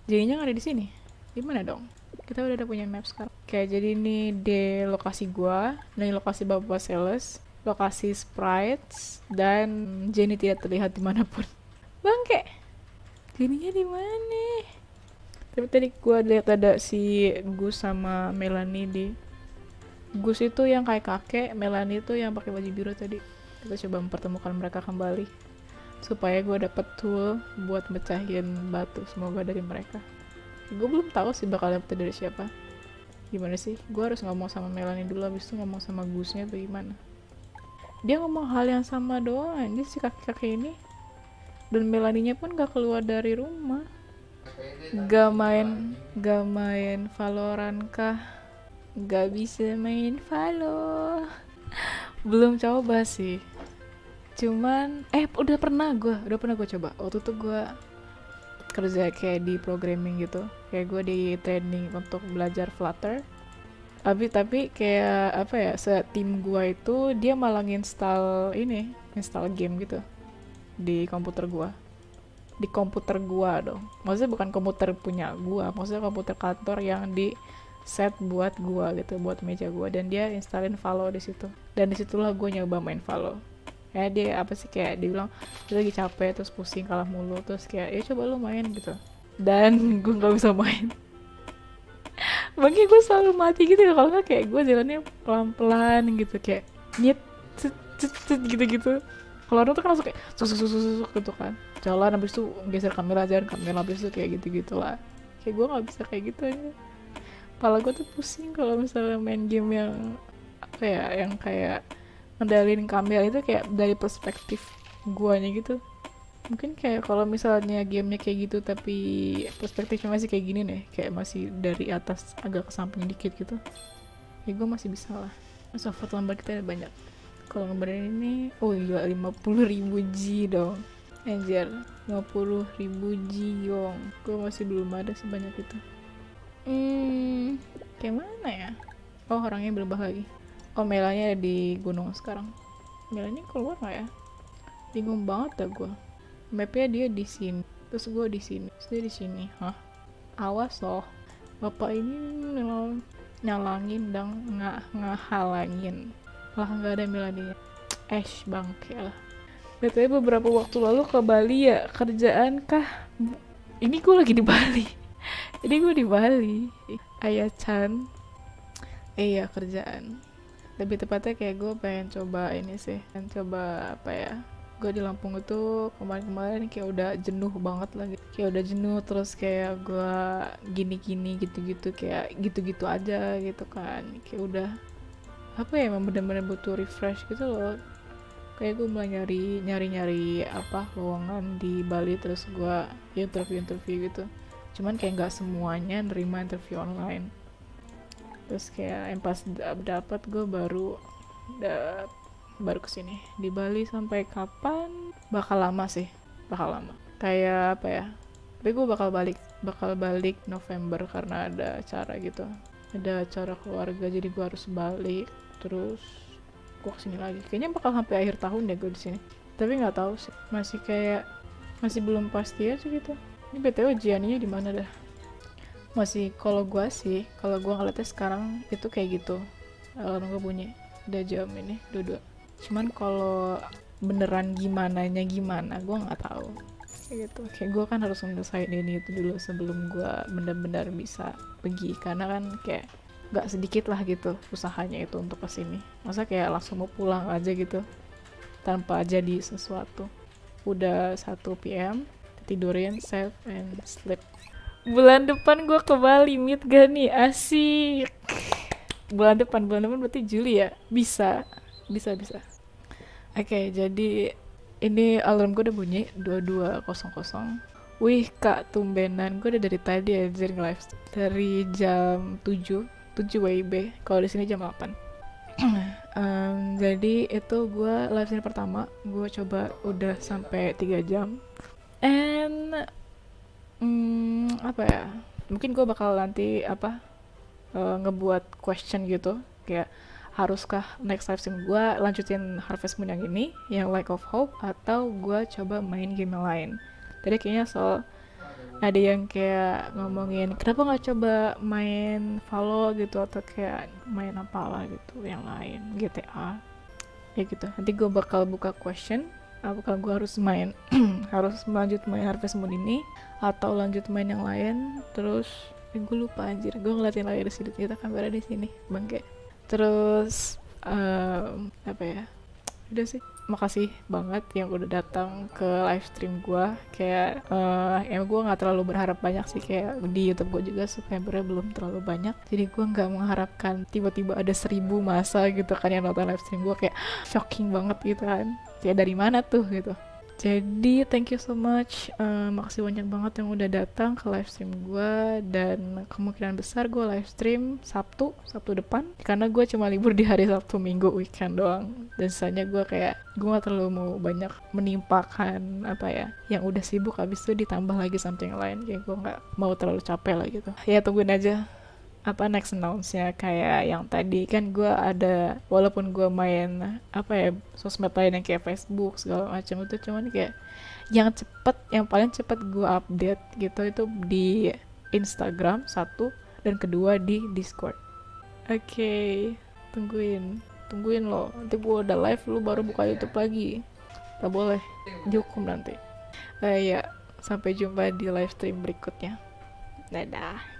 Jadinya nggak ada di sini. Di mana dong? Kita udah ada punya map sekarang. Oke, jadi ini di lokasi gua, ini lokasi Bapak Sales, lokasi sprites, dan Jenny tidak terlihat dimanapun. Bangke, jadinya di mana? Tapi tadi gue lihat ada si Gus sama Melanie di. Gus itu yang kayak kakek, Melanie itu yang pakai baju biru tadi. Kita coba mempertemukan mereka kembali supaya gue dapet tool buat mecahin batu, semoga dari mereka. Gue belum tahu sih bakal dapet dari siapa. Gimana sih? Gue harus ngomong sama Melanie dulu, habis itu ngomong sama Gusnya bagaimana. Dia ngomong hal yang sama doang aja si kakek-kakek ini. Dan Melaninya pun gak keluar dari rumah, gak main Valorant kah, gak bisa main Valo. Belum coba sih, cuman udah pernah gue coba. Waktu itu gue kerja kayak di programming gitu, kayak gue di training untuk belajar Flutter. Tapi kayak apa ya, tim gue itu dia malah install game gitu di komputer gua dong, maksudnya bukan komputer punya gua, maksudnya komputer kantor yang di set buat gua gitu, buat meja gua, dan dia installin Valo di situ, dan disitulah gua nyoba main Valo. Kayak dia apa sih, kayak dia bilang dia lagi capek terus pusing kalah mulu, terus kayak ya coba lu main gitu, dan gua nggak bisa main. Makanya gue selalu mati gitu, kalau nggak kayak gue jalannya pelan-pelan gitu, kayak nyet gitu. Kalau orang tuh kan langsung kayak susuk gitu kan, jalan habis itu geser kamera, jalan kamera, habis itu kayak gitu lah. Kayak gue nggak bisa kayak gitu aja, kepala gue tuh pusing kalau misalnya main game yang apa ya, yang kayak ngendalin kamera itu kayak dari perspektif guanya gitu. Mungkin kayak kalau misalnya gamenya kayak gitu tapi perspektifnya masih kayak gini nih, kayak masih dari atas agak ke samping dikit gitu, ya gue masih bisa lah. Software lambat kita ada banyak. Kalau ngeberin ini, oh iya 50.000 G dong anjir, 50.000 G yong. Gue masih belum ada sebanyak itu. Kayak mana ya? Oh, orangnya berubah lagi. Oh, Melanya ada di gunung sekarang. Melanya keluar gak ya? Bingung banget dah gue. Mapnya dia di sini, terus gue di sini, terus dia di sini. Hah? Awas loh, bapak ini nyalangin dan ngehalangin. Lah nggak ada Melania. Bangke lah. BTW beberapa waktu lalu ke Bali ya, kerjaan kah? Ini gue lagi di Bali. Jadi gue di Bali. Ayah-chan. Iya, kerjaan. Lebih tepatnya kayak gue pengen coba ini sih. Pengen coba apa ya? Gue di Lampung itu kemarin-kemarin kayak udah jenuh banget lagi. Kayak udah jenuh, terus kayak gue gini-gini gitu-gitu, kayak gitu-gitu aja gitu kan. Kayak udah apa ya, emang bener-bener butuh refresh gitu loh. Kayak gue mulai nyari apa lowongan di Bali, terus gue interview gitu. Cuman kayak nggak semuanya nerima interview online. Terus kayak yang pas dapet gue baru udah baru kesini di Bali. Sampai kapan? Bakal lama sih, bakal lama, kayak apa ya, tapi gue bakal balik November karena ada acara gitu, ada acara keluarga, jadi gue harus balik. Terus gue kesini lagi kayaknya bakal sampai akhir tahun deh gue di sini, tapi nggak tahu sih, masih belum pasti aja gitu. Ini btw ujiannya di mana dah, masih, kalau gue ngeliatnya sekarang itu kayak gitu. Alarm gue bunyi udah jam ini 22. Cuman kalau beneran gimana gue nggak tahu kayak gitu. Kayak gue kan harus menyelesaikan ini itu dulu sebelum gue benar-benar bisa pergi, karena kan kayak gak sedikit lah gitu usahanya itu untuk kesini. Masa kayak langsung mau pulang aja gitu tanpa jadi sesuatu. Udah 1 PM, tidurin, save, and sleep. Bulan depan gue ke Bali, meet gak nih? Asik. Bulan depan berarti Juli ya? Bisa. Oke, jadi ini alarm gue udah bunyi 22.00. Wih kak, tumbenan. Gue udah dari tadi aja nge-live dari jam 7 WIB. Kalau di sini jam 8. Jadi itu gue live stream pertama. Gue coba udah sampai 3 jam. And apa ya? Mungkin gue bakal nanti ngebuat question gitu, kayak haruskah next live stream gue lanjutin Harvest Moon yang ini, yang Light of Hope, atau gue coba main game yang lain. Tadi kayaknya ada yang kayak ngomongin kenapa nggak coba main Valo gitu, atau kayak main apalah gitu yang lain, GTA kayak gitu. Nanti gue bakal buka question apakah gue harus main harus lanjut main Harvest Moon ini atau lanjut main yang lain. Terus gue lupa anjir, gue ngeliatin layar di sini, ternyata kamera di sini bangke. Terus apa ya, udah sih, makasih banget yang udah datang ke live stream gue. Kayak gue nggak terlalu berharap banyak sih, kayak di YouTube gue juga subscribernya belum terlalu banyak, jadi gue nggak mengharapkan tiba-tiba ada 1000 masa gitu kan yang nonton live stream gue. Kayak shocking banget gitu kan, kayak dari mana tuh gitu. Jadi thank you so much, makasih banyak banget yang udah datang ke live stream gue. Dan kemungkinan besar gue live stream Sabtu depan, karena gue cuma libur di hari Sabtu Minggu weekend doang. Dan sisanya gue gak terlalu mau banyak menimpakan yang udah sibuk, abis itu ditambah lagi something lain. Kayak gue gak mau terlalu capek lah gitu. Ya tungguin aja next announce-nya. Kayak yang tadi kan gue ada, walaupun gue main sosmed lain yang kayak Facebook segala macam itu, cuman kayak yang paling cepet gue update gitu itu di Instagram satu, dan kedua di Discord. Oke, tungguin lo, nanti gue udah live lu baru buka YouTube lagi, gak boleh, dihukum nanti. Ya, sampai jumpa di live stream berikutnya. Dadah.